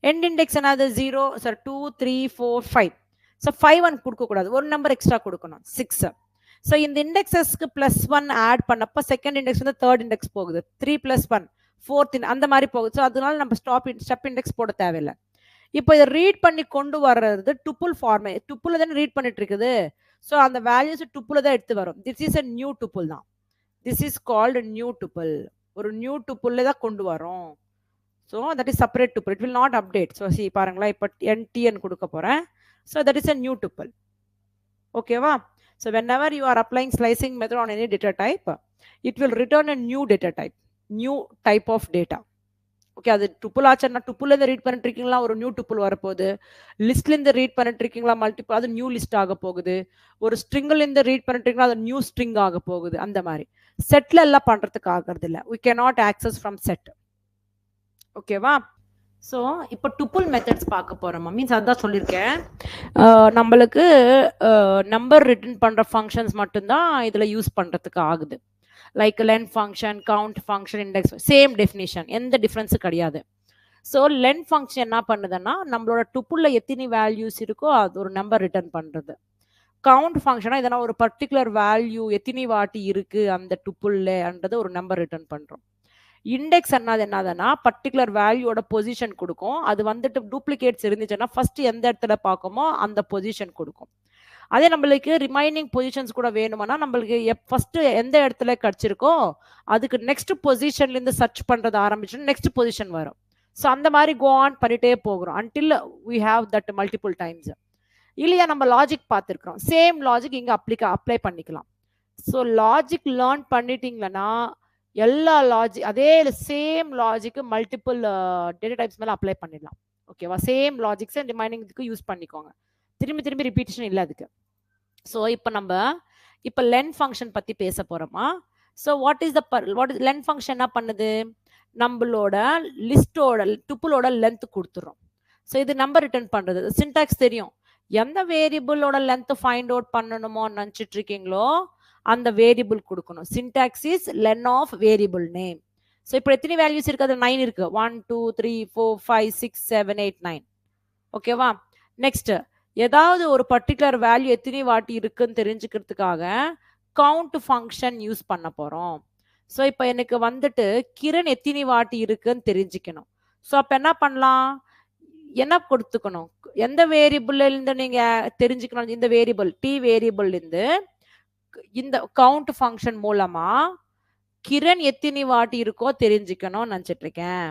end index another 0, so 2, 3, 4, 5. So 5 1 கொடுக்க கூடாது, ஒரு நம்பர் எக்ஸ்ட்ரா கொடுக்கணும், 6. So இந்த இண்டெக்ஸஸ்க்கு +1 ஆட் பண்ணப்ப செகண்ட் இண்டெக்ஸ் வந்து தேர்ட் இண்டெக்ஸ் போகுது, 3 + 1 4th அந்த மாதிரி போகுது. ஸோ அதனால நம்ம ஸ்டெப் இண்டெக்ஸ் போட தேவையில்லை. இப்போ இதை ரீட் பண்ணி கொண்டு வர்றது டுப்புள் ஃபார்மே, டுப்புள் தானே ரீட் பண்ணிட்டு இருக்குது. ஸோ அந்த வேல்யூஸ் டுப்புள் தான் எடுத்து வரும். This is a new tuple தான். This is called new tuple. ஒரு நியூ டுப்புள் தான் கொண்டு வரும். So that is separate tuple, it will not update. So see பாருங்களா, இப்போ NTN கொடுக்க போறேன். So that is a new tuple. ஓகேவா? So whenever you are applying slicing method on any data type, it will return a new data type, new type of data. Okay, அது டுப்புள் ஆச்சுன்னா டுப்புலேருந்து read பண்ணிட்டு இருக்கீங்களா, ஒரு new டுப்புள் வரப்போகுது. லிஸ்ட்லேருந்து read பண்ணிட்டு இருக்கீங்களா, multiple, அது நியூ லிஸ்ட் ஆக போகுது. ஒரு ஸ்ட்ரிங்லேருந்து ரீட் பண்ணிட்டு இருக்கீங்களா, அது நியூ ஸ்ட்ரிங் ஆக போகுது. அந்த மாதிரி செட்டில் எல்லாம் பண்ணுறதுக்கு ஆகிறது இல்லை. we cannot access from set. ஓகேவா? ஸோ இப்போ டுப்புள் மெத்தட்ஸ் பார்க்க போகிறோம். மீன்ஸ் அதான் சொல்லியிருக்கேன், நம்மளுக்கு நம்பர் ரிட்டர்ன் பண்ணுற ஃபங்க்ஷன்ஸ் மட்டும்தான் இதில் யூஸ் பண்ணுறதுக்கு ஆகுது. Like len function, count function, index, same definition, எந்த டிஃப்ரென்ஸும் கிடையாது. ஸோ லென் ஃபங்க்ஷன் என்ன பண்ணுதுன்னா, நம்மளோட டுப்புளில் எத்தனை வேல்யூஸ் இருக்கோ அது ஒரு நம்பர் ரிட்டர்ன் பண்ணுறது. கவுண்ட் ஃபங்க்ஷனாக இதனா ஒரு பர்டிகுலர் வேல்யூ எத்தனை வாட்டி இருக்குது அந்த டுப்புள்ளன்றது ஒரு நம்பர் ரிட்டர்ன் பண்ணுறோம். இண்டெக்ஸ் என்னதுன்னா பர்டிகுலர் வேல்யூவோட பொசிஷன் கொடுக்கும். அது வந்துட்டு டூப்ளிகேட்ஸ் இருந்துச்சுன்னா ஃபர்ஸ்ட் எந்த இடத்துல பார்க்குமோ அந்த பொசிஷன் கொடுக்கும். அதே நம்மளுக்கு ரிமைனிங் பொசிஷன்ஸ் கூட வேணும்னா நம்மளுக்கு ஃபர்ஸ்ட் எந்த இடத்துல கிடைச்சிருக்கோ அதுக்கு நெக்ஸ்ட் பொசிஷன்லேருந்து சர்ச் பண்ணுறது ஆரம்பிச்சோன்னா நெக்ஸ்ட் பொசிஷன் வரும். ஸோ அந்த மாதிரி கோ ஆன் பண்ணிட்டே போகிறோம் until we have that multiple times. இல்லையா, நம்ம லாஜிக் பார்த்துருக்குறோம், சேம் லாஜிக் இங்கே அப்ளை பண்ணிக்கலாம். ஸோ லாஜிக் லேர்ன் பண்ணிட்டீங்கன்னா எல்லா லாஜிக் அதே same logic multiple data types மேலே அப்ளை பண்ணிடலாம். ஓகேவா? சேம் லாஜிக்ஸை ரிமைனிங்க்கு யூஸ் பண்ணிக்கோங்க, திரும்பி ரிப்பீட்டேஷன் இல்லை அதுக்கு. ஸோ இப்போ லென் ஃபங்க்ஷன் பற்றி பேச போகிறோமா? So what is len function என்ன பண்ணுது, நம்மளோட லிஸ்டோட டுப்புளோட லென்த் கொடுத்துரும். ஸோ இது நம்பர் ரிட்டர்ன் பண்ணுறது. சின்டாக்ஸ் தெரியும், எந்த வேரியபிளோட லென்த் ஃபைண்ட் அவுட் பண்ணணுமோ நினச்சிட்டு இருக்கீங்களோ அந்த வேரியபிள் கொடுக்கணும். Syntax is len of variable name. So இப்போ எத்தனை வேல்யூஸ் இருக்குது, அது 9 இருக்கு. 1 2 3 4 5 6 7 8 9. ஓகேவா? நெக்ஸ்ட் ஏதாவது ஒரு பர்டிகுலர் வேல்யூ எத்தனை வாட்டி இருக்குன்னு தெரிஞ்சுக்கிறதுக்காக கவுண்ட் ஃபங்க்ஷன் யூஸ் பண்ண போகிறோம். ஸோ இப்போ எனக்கு வந்துட்டு கிரண் எத்தனை வாட்டி இருக்குன்னு தெரிஞ்சுக்கணும். ஸோ அப்போ என்ன பண்ணலாம், என்ன கொடுத்துக்கணும், எந்த வேரியபிள்லேருந்து நீங்கள் தெரிஞ்சுக்கணும், இந்த வேரியபிள் டி வேரியபிள்லேருந்து இந்த கவுண்ட் ஃபங்க்ஷன் மூலமாக கிரண் எத்தனை வாட்டி இருக்கோ தெரிஞ்சுக்கணும்னு நினச்சிட்டு இருக்கேன்.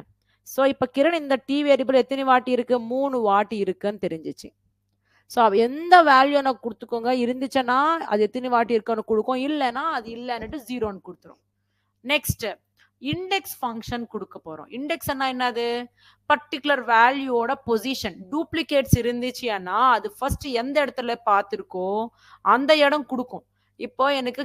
ஸோ இப்போ கிரண் இந்த டி வேரியபிள் எத்தனை வாட்டி இருக்கு, 3 வாட்டி இருக்குன்னு தெரிஞ்சிச்சு. ஸோ எந்த வேல்யூ எனக்கு கொடுத்துக்கோங்க, இருந்துச்சுன்னா அது எத்தனை வாட்டி இருக்குன்னு கொடுக்கும், இல்லைன்னா அது இல்லைன்னுட்டு 0ன்னு கொடுத்துரும். நெக்ஸ்ட் இண்டெக்ஸ் ஃபங்க்ஷன் கொடுக்க போறோம். இண்டெக்ஸ் என்னது, பர்டிகுலர் வேல்யூவோட பொசிஷன் டூப்ளிகேட்ஸ் இருந்துச்சுன்னா அது ஃபர்ஸ்ட் எந்த இடத்துல பார்த்துருக்கோ அந்த இடம் கொடுக்கும். இப்போ எனக்கு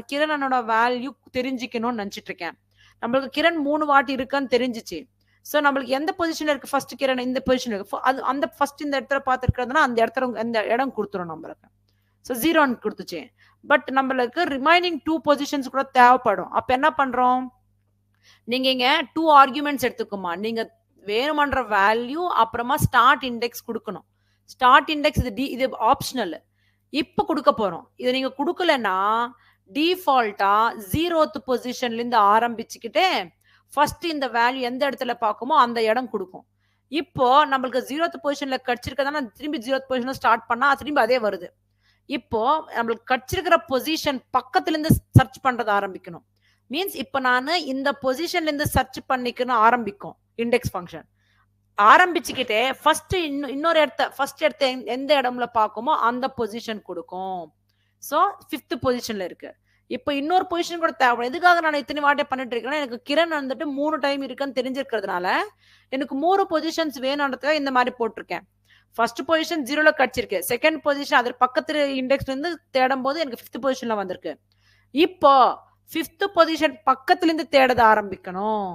கிரணனோட வேல்யூ தெரிஞ்சுக்கணும்னு நினச்சிட்டு இருக்கேன். நம்மளுக்கு கிரண் 3 வாட்டி இருக்குன்னு தெரிஞ்சிச்சு. ஸோ நம்மளுக்கு எந்த பொசிஷன் இருக்கு, ஃபர்ஸ்ட் கிரண் இந்த பொசிஷன் இருக்கு, அது அந்த ஃபர்ஸ்ட் இந்த இடத்துல பார்த்துருக்கிறதுனா அந்த இடம் கொடுத்துரும் நம்மளுக்கு. ஸோ 0ன்னு கொடுத்துச்சு. பட் நம்மளுக்கு ரிமைனிங் 2 பொசிஷன்ஸ் கூட தேவைப்படும். அப்போ என்ன பண்றோம், நீங்க இங்க 2 ஆர்குமெண்ட்ஸ் எடுத்துக்கோமா, நீங்க வேணுமன்ற வேல்யூ அப்புறமா ஸ்டார்ட் இண்டெக்ஸ் கொடுக்கணும். ஸ்டார்ட் இண்டெக்ஸ் இது ஆப்ஷனல், இப்போ கொடுக்க போறோம். இதை நீங்க கொடுக்கலன்னா டிஃபால்ட்டா 0th பொசிஷன்ல இருந்து ஆரம்பிச்சுக்கிட்டு ஃபர்ஸ்ட் இந்த வேல்யூ எந்த இடத்துல பார்க்குமோ அந்த இடம் கொடுக்கும். இப்போ நம்மளுக்கு 0th பொசிஷன்ல கிடைச்சிருக்கதான திரும்பி 0th பொசிஷன்ல ஸ்டார்ட் பண்ணா திரும்பி அதே வருது. இப்போ நம்மளுக்கு கிடைச்சிருக்கிற பொசிஷன் பக்கத்துல இருந்து சர்ச் பண்றது ஆரம்பிக்கணும். மீன்ஸ் இப்போ நான் இந்த பொசிஷன்ல இருந்து சர்ச் பண்ணிக்கணும் ஆரம்பிக்கும் இண்டெக்ஸ் ஃபங்க்ஷன். ஆரம்பிச்சுக்கிட்டே ஃபர்ஸ்ட் இன்னொரு ஃபர்ஸ்ட் இடத்த எந்த இடம்ல பார்க்குமோ அந்த பொசிஷன் கொடுக்கும். ஸோ 5th பொசிஷன்ல இருக்கு. இப்போ இன்னொரு பொசிஷன் கூட தேவை. எதுக்காக நான் இத்தனை வாட்டை பண்ணிட்டு இருக்கேன்னா எனக்கு கிரண் வந்துட்டு 3 டைம் இருக்குன்னு தெரிஞ்சிருக்கிறதுனால எனக்கு 3 பொசிஷன்ஸ் வேணும்ன்றதுக்காக இந்த மாதிரி போட்டிருக்கேன். ஃபர்ஸ்ட் பொசிஷன் 0ல கிடைச்சிருக்கு, செகண்ட் பொசிஷன் அது பக்கத்துல இண்டெக்ஸ்ல இருந்து தேடும் போது எனக்கு 5th பொசிஷன்ல வந்திருக்கு. இப்போ 5th பொசிஷன் பக்கத்துல இருந்து தேட ஆரம்பிக்கணும்.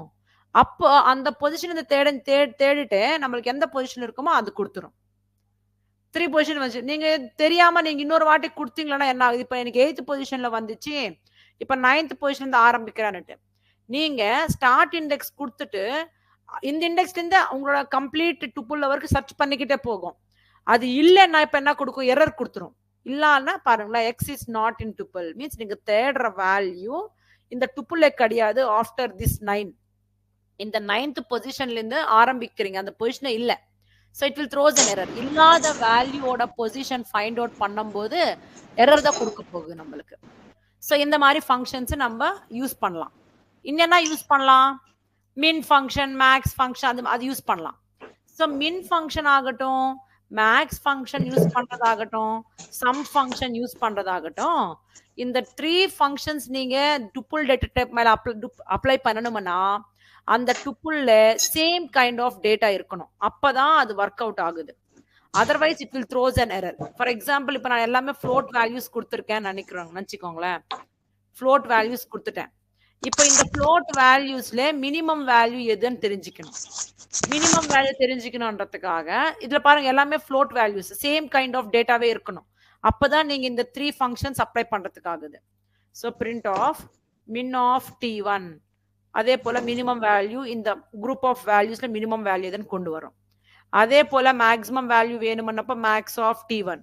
அப்போ அந்த பொசிஷன் இந்த தேடிட்டு நம்மளுக்கு எந்த பொசிஷன் இருக்குமோ அது கொடுத்துரும். 3 பொசிஷன் வந்து நீங்க தெரியாம நீங்க இன்னொரு வாட்டி கொடுத்தீங்களா என்ன ஆகுது, இப்போ எனக்கு 8th பொசிஷன்ல வந்துச்சு, இப்போ 9th பொசிஷன்ல இருந்து ஆரம்பிக்கிறான்னுட்டு நீங்க ஸ்டார்ட் இண்டெக்ஸ் கொடுத்துட்டு இந்த இண்டெக்ஸ்ல இருந்து உங்களோட கம்ப்ளீட் டுப்புள் வரைக்கும் சர்ச் பண்ணிக்கிட்டே போகும். அது இல்லைன்னா இப்ப என்ன கொடுக்கும், எரர் கொடுத்துரும். இல்லன்னா பாருங்களேன், x is not in tuple means நீங்க தேடுற வேல்யூ இந்த டுப்புளே கிடையாது. ஆஃப்டர் திஸ் 9 இந்த 9th பொசிஷன்ல இருந்து ஆரம்பிக்கிறீங்க, அந்த பொசிஷன் இல்ல. So it will throws an error. இல்லாத வேல்யூவோட பொசிஷன் ஃபைண்ட் அவுட் பண்ணும்போது எரர் தான் கொடுக்க போகுது நம்மளுக்கு. ஸோ இந்த மாதிரி ஃபங்க்ஷன்ஸ் நம்ம யூஸ் பண்ணலாம். இன்னென்ன யூஸ் பண்ணலாம், மின் ஃபங்க்ஷன், மேக்ஸ் ஃபங்க்ஷன், அது யூஸ் பண்ணலாம். ஸோ மின் ஃபங்க்ஷன் ஆகட்டும், மேக்ஸ் ஃபங்க்ஷன் யூஸ் பண்றதாகட்டும், சம் ஃபங்க்ஷன் யூஸ் பண்றதாகட்டும், இந்த 3 ஃபங்க்ஷன்ஸ் நீங்க டுப்புள் டேட்டா டைப் மேல அப்ளை பண்ணணும்னா அந்த டுப்புள்ல சேம் கைண்ட் ஆஃப் டேட்டா இருக்கணும். அப்பதான் அது ஒர்க் அவுட் ஆகுது. Otherwise it will throws an error. For example இப்போ நான் எல்லாமே ஃப்ளோட் வேல்யூஸ் கொடுத்துருக்கேன் நினைச்சுக்கோங்களேன். ஃப்ளோட் வேல்யூஸ் கொடுத்துட்டேன். இப்போ இந்த ஃப்ளோட் வேல்யூஸ்ல மினிமம் வேல்யூ எதுன்னு தெரிஞ்சுக்கணும். மினிமம் வேல்யூ தெரிஞ்சுக்கணும்ன்றதுக்காக இதுல பாருங்க எல்லாமே float values, same kind of டேட்டாவே இருக்கணும். அப்பதான் நீங்க இந்த 3 ஃபங்க்ஷன்ஸ் அப்ளை பண்றதுக்காகுது. So print of min of T1, அதே போல மினிமம் வேல்யூ இந்த குரூப் ஆஃப் வேல்யூஸ்ல மினிமம் வேல்யூ எதுன்னு கொண்டு வரும். அதே போல மேக்ஸிமம் வேல்யூ வேணும்னப்ப மேக்ஸ் ஆஃப் T1.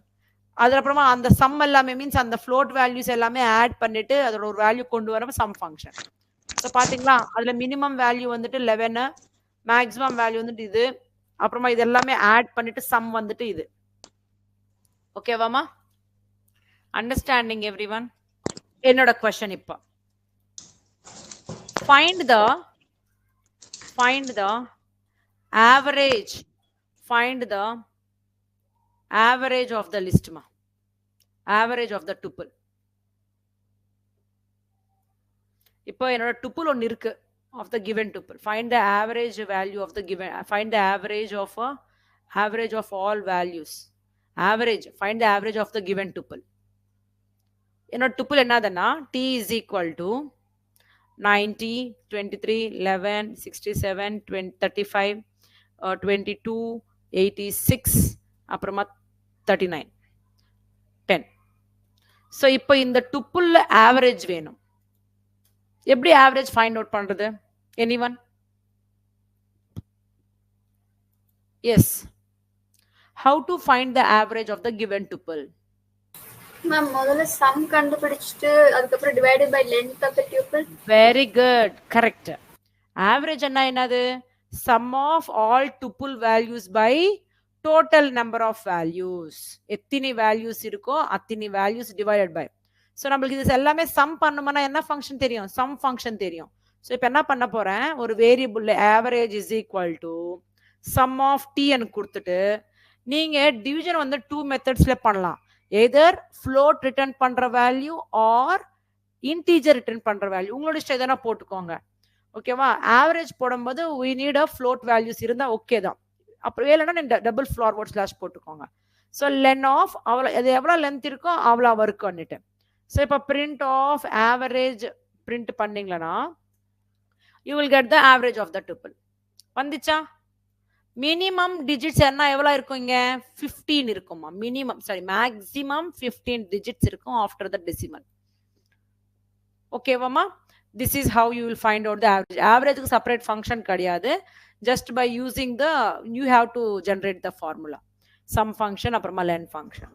அதுக்கப்புறமா அந்த சம் எல்லாமே மீன்ஸ் அந்த ஃப்ளோட் வேல்யூஸ் எல்லாமே ஆட் பண்ணிட்டு அதோட ஒரு வேல்யூ கொண்டு வரப்ப சம் ஃபங்க்ஷன். ஸோ பாத்தீங்களா, அதுல மினிமம் வேல்யூ வந்துட்டு 11, மேக்ஸிமம் வேல்யூ வந்துட்டு இது, அப்புறமா இது எல்லாமே ஆட் பண்ணிட்டு சம் வந்துட்டு இது. ஓகேவாமா? Understanding every one? என்னோட கொஸ்டின் இப்போ find the average, find the average of the list ma, average of the tuple. இப்போ என்னோட tuple ஒன்னு இருக்கு of the given tuple. Find the average value of the given, find the average of all values. Average, find the average of the given tuple. என்னோட tuple என்னதுன்னா t is equal to 90, 23, 11, 67, 20, 35, 22, 86, அப்புறமா 39, 10. So இப்போ இந்த டுப்புள்ள average வேணும். எப்படி average find out பண்றது? Anyone? Yes, how to find the average of the given tuple? Ma'am முதல்ல sum கண்டுபிடிச்சிட்டு அதுக்கப்புறம் divided by length of the tuple. Very good, correct. Average என்னது? Sum of all tuple values by total number of values. எத்தனை values இருக்கோ அத்தனை values divided by. So நம்மளுக்கு இது எல்லாமே சம் பண்ணணும்னா என்ன ஃபங்க்ஷன் தெரியும்? சம் ஃபங்க்ஷன் தெரியும். ஸோ இப்போ என்ன பண்ண போறேன், ஒரு variable average is equal to sum of டின்னு கொடுத்துட்டு நீங்க டிவிஷன் வந்து 2 மெத்தட்ஸ்ல பண்ணலாம். எதர் ஃப்ளோட் ரிட்டர்ன் பண்ற வேல்யூ ஆர் இன்டீஜர் ரிட்டர்ன் பண்ற வேல்யூ, உங்களோட இஷ்டம் எதனா போட்டுக்கோங்க. ஓகேவா? ஆவரேஜ் போடும்போது we need a float values இருந்தா ஓகே தான். அப்புறம் இல்லைன்னா நீங்க டபுள் ஃபார்வர்ட் ஸ்லாஷ் போட்டுக்கோங்க. ஸோ லென் ஆஃப் அவ்வளோ, அது எவ்வளோ லென்த் இருக்கோ அவ்வளோ ஒர்க் பண்ணிட்டு. ஸோ இப்போ பிரிண்ட் ஆஃப் ஆவரேஜ் பிரிண்ட் பண்ணீங்களா you will get the average of the tuple. வந்துச்சா? மினிமம் டிஜிட்ஸ் என்ன எவ்வளோ இருக்கும்? இங்க 15 இருக்குமா மினிமம், சாரி மேக்ஸிமம் 15 டிஜிட்ஸ் இருக்கும் ஆஃப்டர் த டெசிமல். ஓகேவாமா? This is how you will find out the average. ஆவரேஜுக்கு செப்பரேட் ஃபங்க்ஷன் கிடையாது. Just by using the you have to generate the formula, sum function அப்புறமா லென் ஃபங்க்ஷன்.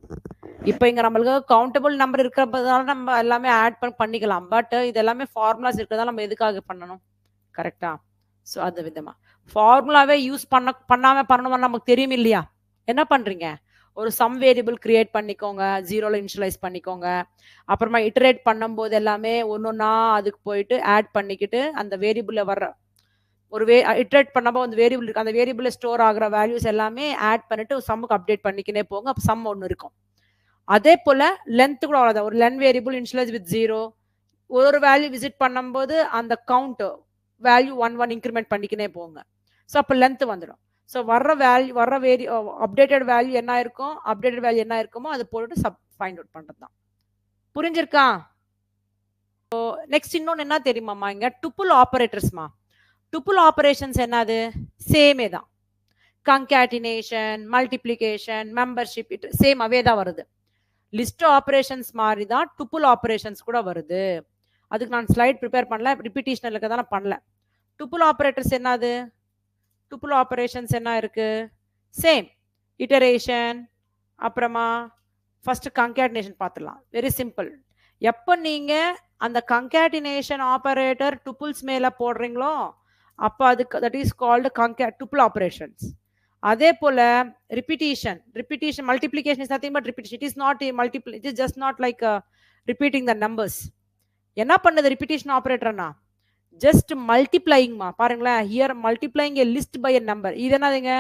இப்போ இங்க நம்மளுக்கு countable number இருக்கிறதால நம்ம எல்லாமே ஆட் பண்ணிக்கலாம். பட் இது எல்லாமே ஃபார்முலாஸ் இருக்கிறதால நம்ம எதுக்காக பண்ணணும்? கரெக்டா? ஸோ அது விதமா ஃபார்முலாவே யூஸ் பண்ணாம பண்ணணும்னு நமக்கு தெரியும் இல்லையா? என்ன பண்றீங்க, ஒரு சம் வேரியபிள் கிரியேட் பண்ணிக்கோங்க, 0ல இனிஷியலைஸ் பண்ணிக்கோங்க. அப்புறமா இட்டரேட் பண்ணும்போது எல்லாமே ஒன்னொன்னா அதுக்கு போயிட்டு ஆட் பண்ணிக்கிட்டு அந்த வேரியபிள்ல வர்ற ஒரு இட்டரேட் பண்ணப்போ அந்த வேரியபிள் இருக்கு, அந்த வேரியபிள்ல ஸ்டோர் ஆகிற வேல்யூஸ் எல்லாமே ஆட் பண்ணிட்டு சம்முக்கு அப்டேட் பண்ணிக்கினே போங்க. அப்போ சம் ஒன்று இருக்கும். அதே போல லென்த் கூட அவ்வளோதான். ஒரு லென் வேரியபிள் இனிஷியலைஸ் வித் 0, ஒரு வேல்யூ விசிட் பண்ணும்போது அந்த கவுண்ட் வேல்யூ 1 இன்க்ரிமெண்ட் பண்ணிக்கினே போங்க. ஸோ அப்போ லென்த் வந்துடும். ஸோ வர்ற அப்டேட்டட் வேல்யூ என்ன இருக்கும், அப்டேட்டட் வேல்யூ என்ன இருக்குமோ அது போட்டு ஃபைண்ட் அவுட் பண்றது தான். புரிஞ்சிருக்கா? நெக்ஸ்ட் இன்னொன்று என்ன தெரியுமாம்மா, இங்க டுப்புள் ஆபரேட்டர்ஸ்மா. டுப்புள் ஆபரேஷன்ஸ் என்னது? சேமே தான். கன்கேட்டினேஷன், மல்டிப்ளிகேஷன், மெம்பர்ஷிப், சேம் அவே தான் வருது. லிஸ்ட் ஆபரேஷன்ஸ் மாதிரி தான் டுப்புள் ஆபரேஷன்ஸ் கூட வருது. அதுக்கு நான் ஸ்லைட் ப்ரிப்பேர் பண்ணல, ரிப்பீட்டேஷன் இருக்கதான பண்ணல. டுப்புள் ஆபரேட்டர்ஸ் என்னது? tuple operations என்ன இருக்கு சேம் iteration அப்புறமா first concatenation பார்த்துடலாம் very simple எப்போ நீங்க அந்த concatenation operator tuples மேல போடுறீங்களோ அப்போ அதுக்கு that is called tuple operations அதே போல repetition multiplication is nothing but repetition it is not a multiple it is just not like repeating the numbers என்ன பண்ணுது repetition operatorனா just multiplying மா பாருங்களேன் here multiplying a list by a number இது என்னதுங்க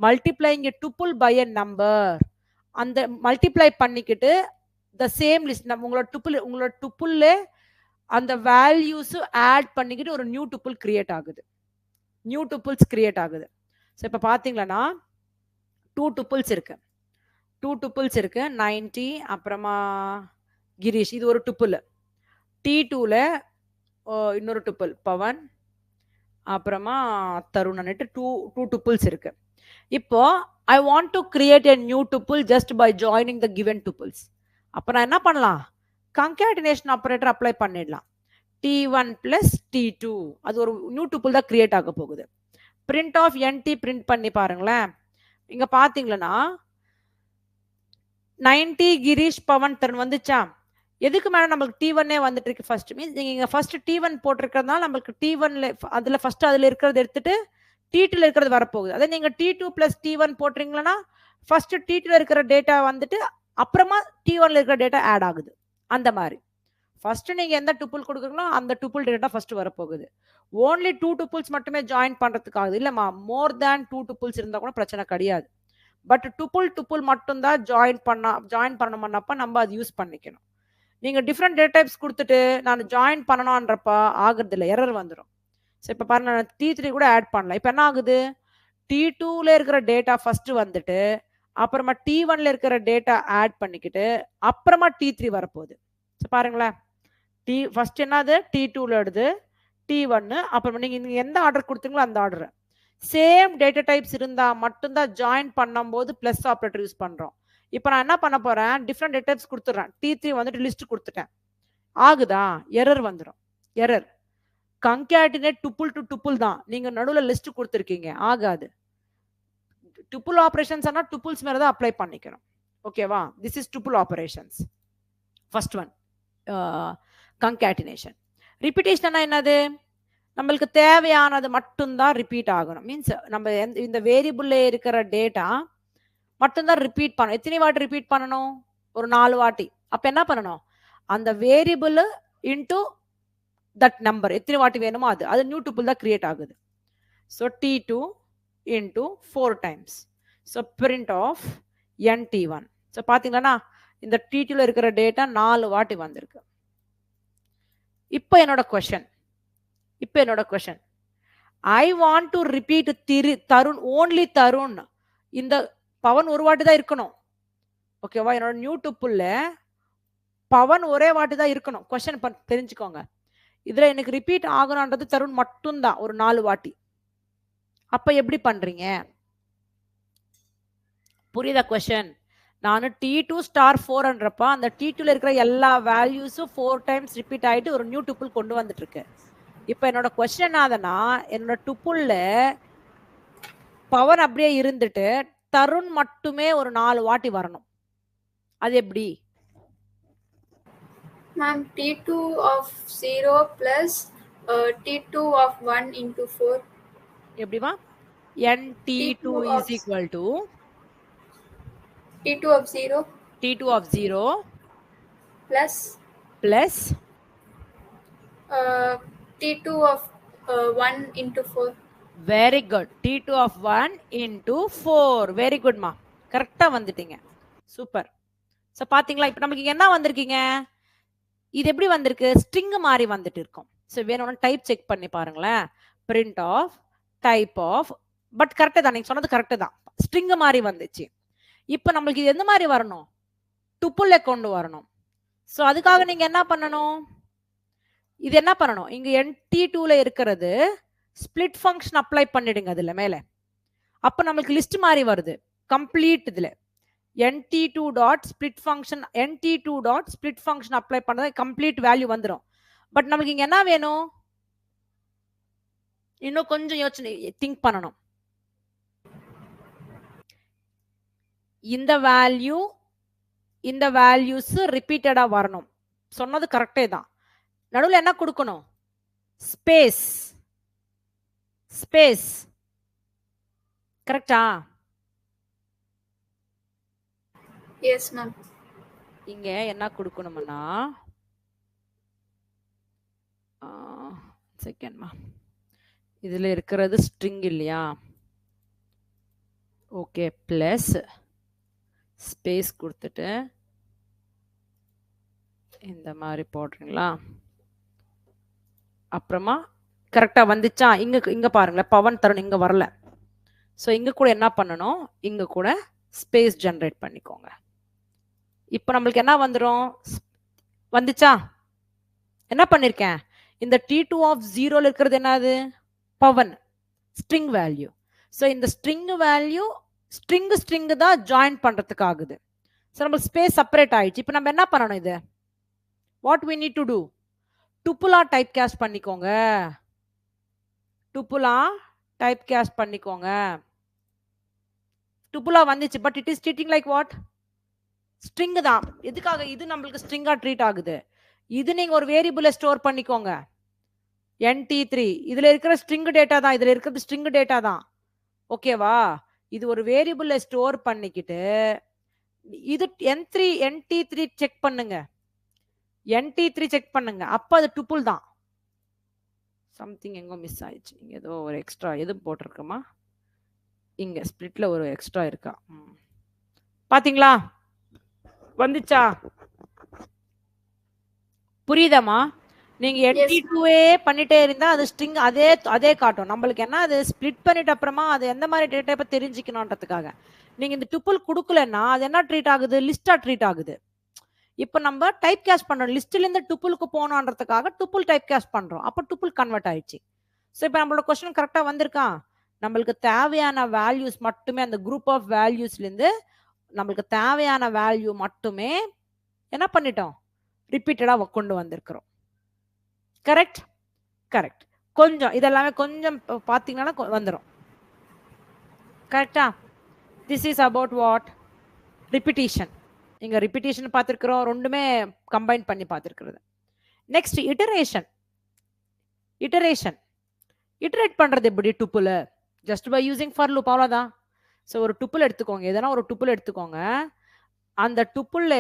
multiplying a tuple by a number அந்த multiply பண்ணிக்கிட்டு the same list உங்களோட tuple அந்த values ஆட் பண்ணிக்கிட்டு ஒரு நியூ tuple கிரியேட் ஆகுது நியூ tuples கிரியேட் ஆகுது ஸோ இப்போ பார்த்தீங்களன்னா 2 tuples இருக்கு 90 அப்புறமா கிரீஷ் இது ஒரு tuple T2ல இன்னொரு tuple பவன் அப்புறமா தருணன்ட்டு டூ tuples இருக்கு இப்போ I want to create a new tuple just by joining the given tuples அப்போ நான் என்ன பண்ணலாம் concatenation operator அப்ளை பண்ணிடலாம் T1 plus T2 அது ஒரு நியூ tuple தான் கிரியேட் ஆக போகுது print of nt print பண்ணி பாருங்களேன் இங்க பாத்தீங்களா 90 கிரீஷ் பவன் தருண் வந்துச்சா எதுக்கு மேல நமக்கு T1 வந்துட்டு இருக்கு ஃபர்ஸ்ட் மீன்ஸ் நீங்க ஃபர்ஸ்ட் T1 போட்டிருக்கிறதுனால நமக்கு T1ல அதுல ஃபர்ஸ்ட் அதுல இருக்கிறது எடுத்துட்டு T2ல இருக்கிறது வரப்போகுது அதே நீங்க T2 plus T1 போடுறீங்களா ஃபர்ஸ்ட் T2ல இருக்கிற டேட்டா வந்துட்டு அப்புறமா T1ல இருக்கிற டேட்டா ஆட் ஆகுது அந்த மாதிரி ஃபர்ஸ்ட் நீங்க எந்த டுபிள் கொடுக்குறீங்களோ அந்த டுபிள் டேட்டா ஃபர்ஸ்ட் வரப்போகுது ஓன்லி 2 tuples மட்டுமே ஜாயின் பண்றதுக்காக இல்லம்மா மோர் தேன் 2 tuples இருந்தா கூட பிரச்சனை கிடையாது பட் டுபிள் மட்டும் தான் ஜாயின் பண்ணணும்னப்ப நம்ம அது யூஸ் பண்ணிக்கணும் நீங்க டிஃப்ரெண்ட் டேட்டா டைப்ஸ் கொடுத்துட்டு நான் ஜாயின் பண்ணணும்ன்றப்ப ஆகுறது இல்லை எரர் வந்துடும் ஸோ இப்போ பாருங்க நான் T3 கூட ஆட் பண்ணலாம் இப்போ என்ன ஆகுது T2ல இருக்கிற டேட்டா ஃபர்ஸ்ட் வந்துட்டு அப்புறமா T1ல இருக்கிற டேட்டா ஆட் பண்ணிக்கிட்டு அப்புறமா T3 வரப்போகுது ஸோ பாருங்களேன் ஃபர்ஸ்ட் என்னது T2ல எடுது T1 அப்புறம் நீங்க எந்த ஆர்டர் கொடுத்தீங்களோ அந்த ஆர்டர் சேம் டேட்டா டைப்ஸ் இருந்தா மட்டும்தான் ஜாயின் பண்ணும்போது பிளஸ் ஆப்ரேட்டர் யூஸ் பண்றோம் இப்போ நான் என்ன பண்ண போறேன் டிஃப்ரெண்ட் டேட்டா டைப்ஸ் கொடுத்துறேன் T3 வந்துட்டு லிஸ்ட் கொடுத்துட்டேன் ஆகுதா எரர் வந்துடும் எரர் கன்காட்டினேட் டுபிள் டு டுபிள் தான் நீங்க நடுவுல லிஸ்ட் கொடுத்துருக்கீங்க ஆகாது டுபிள் ஆபரேஷன்ஸ் ஆனா டுபிள்ஸ் மேல தான் அப்ளை பண்ணிக்கணும் ஓகேவா this is tuple operations first one concatenation repetition என்னது நம்மளுக்கு தேவையானது மட்டும்தான் ரிப்பீட் ஆகணும் மீன்ஸ் நம்ம இந்த வேரியபிள்ல இருக்கிற டேட்டா மட்டும்தான் ரிப்பீட் பண்ணணும் எத்தனை வாட்டி ரிப்பீட் பண்ணணும் ஒரு 4 வாட்டி அப்ப என்ன பண்ணணும் அந்த வேரியபிள் இன்டு தட் நம்பர் எத்தனை வாட்டி வேணுமோ அது நியூ டுபிள் தான் கிரியேட் ஆகுது so T2 into 4 times so print of NT1 so பாத்தீங்கன்னா இந்த T2ல இருக்கிற டேட்டா 4 வாட்டி வந்திருக்கு இப்போ என்னோட question I want to repeat Tarun only Tarun இந்த பவன் ஒரு வாட்டி தான் இருக்கணும் ஓகேவா என்னோட நியூ டுப்புல்ல பவன் ஒரே வாட்டி தான் இருக்கணும் கொஸ்டின் தெரிஞ்சுக்கோங்க இதுல எனக்கு ரிப்பீட் ஆகணும்ன்றது தருண் மட்டும்தான் ஒரு 4 வாட்டி அப்ப எப்படி பண்றீங்க புரியுதா கொஸ்டின் நான் T2 ஸ்டார் 4ன்றப்ப அந்த T2ல இருக்கிற எல்லா வேல்யூஸும் 4 டைம்ஸ் ரிப்பீட் ஆயிட்டு ஒரு நியூ டுப்புள் கொண்டு வந்துட்டு இருக்கு இப்போ என்னோட கொஸ்டின் ஆதனா என்னோட டுப்புள்ல பவர் அப்படியே இருந்துட்டு தருண் மட்டுமே ஒரு 4 வாட்டி வரணும் அது எப்படி ma'am T2 of 0 plus T2 of 1 into 4 எப்படிமா NT2 is equal to T2 of 0 plus T2 of 1 into 4 very good T2 of 1 into 4 very good ma கரெக்டா வந்துட்டீங்க சூப்பர் சோ பாத்தீங்களா இப்போ நமக்கு என்ன வந்திருக்கீங்க இது எப்படி வந்திருக்கு ஸ்ட்ரிங் மாதிரி வந்துட்டு இருக்கும் சோ வேணும்னா டைப் செக் பண்ணி பாருங்களேன் print of type of but கரெக்டா தான் நீங்க சொன்னது கரெக்டா தான் ஸ்ட்ரிங் மாதிரி வந்துச்சு இப்போ நமக்கு இது எந்த மாதிரி வரணும் டுப்புல்ல கொண்டு வரணும் சோ அதுக்காக நீங்க என்ன பண்ணணும் இது என்ன பண்ணணும் இங்க NT2ல இருக்கிறது ஸ்பிளிட் ஃபங்க்ஷன் அப்ளை பண்ணிடுங்க அதுல மேல அப்ப நமக்கு லிஸ்ட் மாதிரி வருது கம்ப்ளீட் இதுல NT2 dot split function apply பண்ணது கம்ப்ளீட் வேல்யூ வந்துடும் பட் நமக்கு இங்க என்ன வேணும் இன்னும் கொஞ்சம் யோசனை திங்க் பண்ணணும் இந்த வேல்யூ இந்த வேல்யூஸ் ரிப்பீட்டடா வரணும். சொன்னது கரெக்டே தான். நடுவில் என்ன கொடுக்கணும்? ஸ்பேஸ். ஸ்பேஸ் கரெக்டா? Yes ma'am. இங்க என்ன கொடுக்கணும்னா செகண்ட்மா, இதுல இருக்கிறது ஸ்ட்ரிங் இல்லையா? ஓகே, பிளஸ் ஸ்பேஸ் கொடுத்துட்டு இந்த மாதிரி போடுறீங்களா? அப்புறமா கரெக்டா வந்துச்சா? இங்க பாருங்களேன், பவன் தருண் இங்க வரல. ஸோ இங்க கூட என்ன பண்ணணும்? இங்க கூட ஸ்பேஸ் ஜெனரேட் பண்ணிக்கோங்க. இப்போ நம்மளுக்கு என்ன வந்துடும்? வந்துச்சா? என்ன பண்ணிருக்கேன்? இந்த T2 of 0 இருக்கிறது என்னது? Pavan string value. ஸோ இந்த ஸ்ட்ரிங் வேல்யூ ஸ்ட்ரிங் தான் ஜாயின் பண்றதுக்கு ஆகுது. ஸோ நம்ம ஸ்பேஸ் செப்பரேட் ஆயிடுச்சு. இப்போ நம்ம என்ன பண்ணணும்? இது what we need to do? டுப்புலா டைப் கேஸ்ட் பண்ணிக்கோங்க. டுப்புலா டைப் கேஸ்ட் பண்ணிக்கோங்க. டுப்புலா வந்துச்சு, but it is treating like what? String தான். எதுக்காக இது நம்மளுக்கு ஸ்ட்ரிங்கா ட்ரீட் ஆகுது? இது நீங்க ஒரு வேரியபிளை ஸ்டோர் பண்ணிக்கோங்க. NT3 இதுல இருக்கிற ஸ்ட்ரிங் டேட்டா தான், இதுல இருக்கிறது ஸ்ட்ரிங் டேட்டா தான். ஓகேவா? இது ஒரு வேரியபிளை ஸ்டோர் பண்ணிக்கிட்டு இது NT3 செக் பண்ணுங்க. NT3 செக் பண்ணுங்க. அப்ப அது டுப்புல் தான். சம்திங் எங்கோ மிஸ் ஆயிடுச்சு. இங்க ஏதோ ஒரு எக்ஸ்ட்ரா எது போட்டிருக்கோமா? இங்க ஸ்பிளிட்ல ஒரு எக்ஸ்ட்ரா இருக்கா? பாத்தீங்களா? வந்துச்சா? புரியுதாமா? நீங்க NT2 பண்ணிட்டே இருந்தா அது ஸ்ட்ரிங் அதே காட்டும். நம்மளுக்கு என்ன, அது ஸ்பிளிட் பண்ணிட்ட அப்புறமா அது எந்த மாதிரி டேட்டா இப்ப தெரிஞ்சுக்கணும்ன்றதுக்காக. நீங்க இந்த டுப்புல் கொடுக்கலன்னா அது என்ன ட்ரீட் ஆகுது? லிஸ்டா ட்ரீட் ஆகுது. இப்போ நம்ம டைப் கேஸ்ட் பண்றோம். லிஸ்ட்ல இருந்து டுப்புலுக்கு போகணுன்றதுக்காக டுப்புல் டைப் கேஸ்ட் பண்றோம். அப்போ டுப்புல் கன்வெர்ட் ஆயிடுச்சு. ஸோ இப்போ நம்மளோட கொஸ்டின் கரெக்டா வந்திருக்கா? நம்மளுக்கு தேவையான வேல்யூஸ் மட்டுமே, அந்த குரூப் ஆஃப் வேல்யூஸ்ல இருந்து நம்மளுக்கு தேவையான வேல்யூ மட்டுமே என்ன பண்ணிட்டோம்? ரிப்பீட்டடா கொண்டு வந்திருக்கிறோம். கரெக்ட்? கரெக்ட். கொஞ்சம் இதெல்லாமே கொஞ்சம் பார்த்தீங்கன்னா வந்துடும். கரெக்டா? This is about what? Repetition. இங்க ரிப்பிட்டேஷன் பார்த்துருக்கிறோம், ரெண்டுமே கம்பைன் பண்ணி பார்த்துருக்கிறது. Next iteration. இட்டரேட் பண்றது எப்படி? டுப்புல just by using for loop, அவ்வளோதான். ஸோ ஒரு டுப்புல் எடுத்துக்கோங்க, எதனா ஒரு டுப்புல் எடுத்துக்கோங்க. அந்த டுப்புல்ல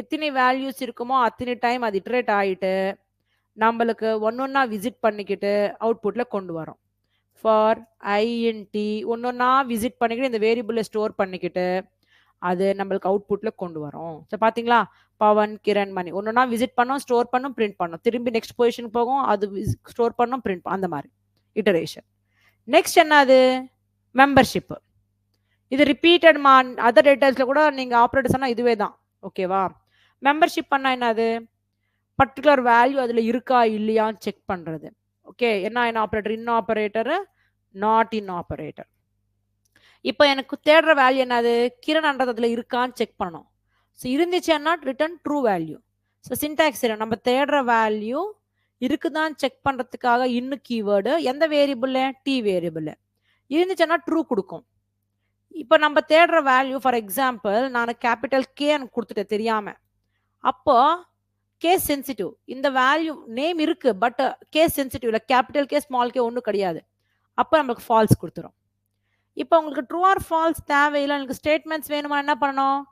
எத்தனை வேல்யூஸ் இருக்குமோ அத்தனை டைம் அது இட்டரேட் ஆகிட்டு நம்மளுக்கு ஒன்னொன்னா விசிட் பண்ணிக்கிட்டு அவுட்புட்ல கொண்டு வரோம். ஃபார் INT ஒன்னொன்னா விசிட் பண்ணிக்கிட்டு இந்த வேரியபிளை ஸ்டோர் பண்ணிக்கிட்டு அது நம்மளுக்கு அவுட்புட்ல கொண்டு வரும். ஸோ பாத்தீங்களா? பவன், கிரண், மணி ஒன்னொன்னா விசிட் பண்ணோம், ஸ்டோர் பண்ணோம், பிரிண்ட் பண்ணோம், திரும்பி நெக்ஸ்ட் பொசிஷன் போகும், அது ஸ்டோர் பண்ணோம், பிரிண்ட் அந்த மாதிரி இட்டரேஷன். நெக்ஸ்ட் என்னது? மெம்பர்ஷிப். இது ரிப்பீட்டட் அதர் டேட்டாஸ்ல கூட நீங்க ஆப்ரேட்டர்ஸ் ஆனா இதுவே தான். ஓகேவா? மெம்பர்ஷிப் பண்ணா என்னது? பர்டிகுலர் வேல்யூ அதுல இருக்கா இல்லையான்னு செக் பண்றது. ஓகே, என்ன operator? In operator, not in operator. இப்போ எனக்கு தேடுற வேல்யூ என்னது? கிரண்ன்றது அதுல இருக்கான்னு செக் பண்ணணும். ஸோ இருந்துச்சுன்னா return true value. So syntax நம்ம தேடுற வேல்யூ இருக்குதான்னு செக் பண்றதுக்காக இன்னு கீவேர்டு எந்த வேரியபிள்? T variable. இருந்துச்சுன்னா ட்ரூ கொடுக்கும். இப்போ நம்ம தேடுற வேல்யூ ஃபார் எக்ஸாம்பிள் நான் கேபிட்டல் K கொடுத்துட்டேன் தெரியாம. அப்போ கேஸ் சென்சிட்டிவ். இந்த வேல்யூ நேம் இருக்கு, பட் கேஸ் சென்சிட்டிவ் இல்லை, கேபிட்டல் K ஸ்மால் K ஒன்றும் கிடையாது. அப்போ நம்மளுக்கு ஃபால்ஸ் கொடுத்துரும். இப்போ உங்களுக்கு ட்ரூ ஆர் ஃபால்ஸ் தேவையில்லை, எனக்கு ஸ்டேட்மெண்ட்ஸ் வேணுமா, என்ன பண்ணணும்?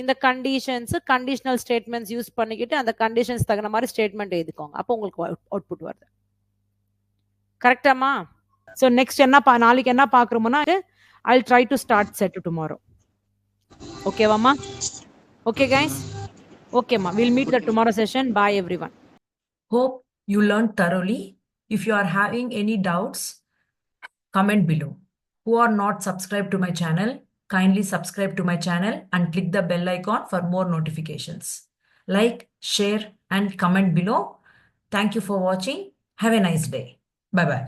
இந்த கண்டிஷனல் ஸ்டேட்மெண்ட்ஸ் யூஸ் பண்ணிக்கிட்டு அந்த கண்டிஷன்ஸ் தகுந்த மாதிரி ஸ்டேட்மெண்ட் எழுதிக்கோங்க. அப்போ உங்களுக்கு அவுட்புட் வருது. கரெக்டாமா? ஸோ நெக்ஸ்ட் என்ன நாளைக்கு என்ன பார்க்குறோம்னா, I'll try to start set tomorrow. ஓகேவாமா? Okay guys? ஓகேம்மா, we'll meet the tomorrow session. Bye everyone. Hope you learned thoroughly. If you are having any doubts, comment below. Who are not subscribed to my channel, kindly subscribe to my channel and click the bell icon for more notifications. Like, share and comment below. Thank you for watching. Have a nice day. Bye-bye.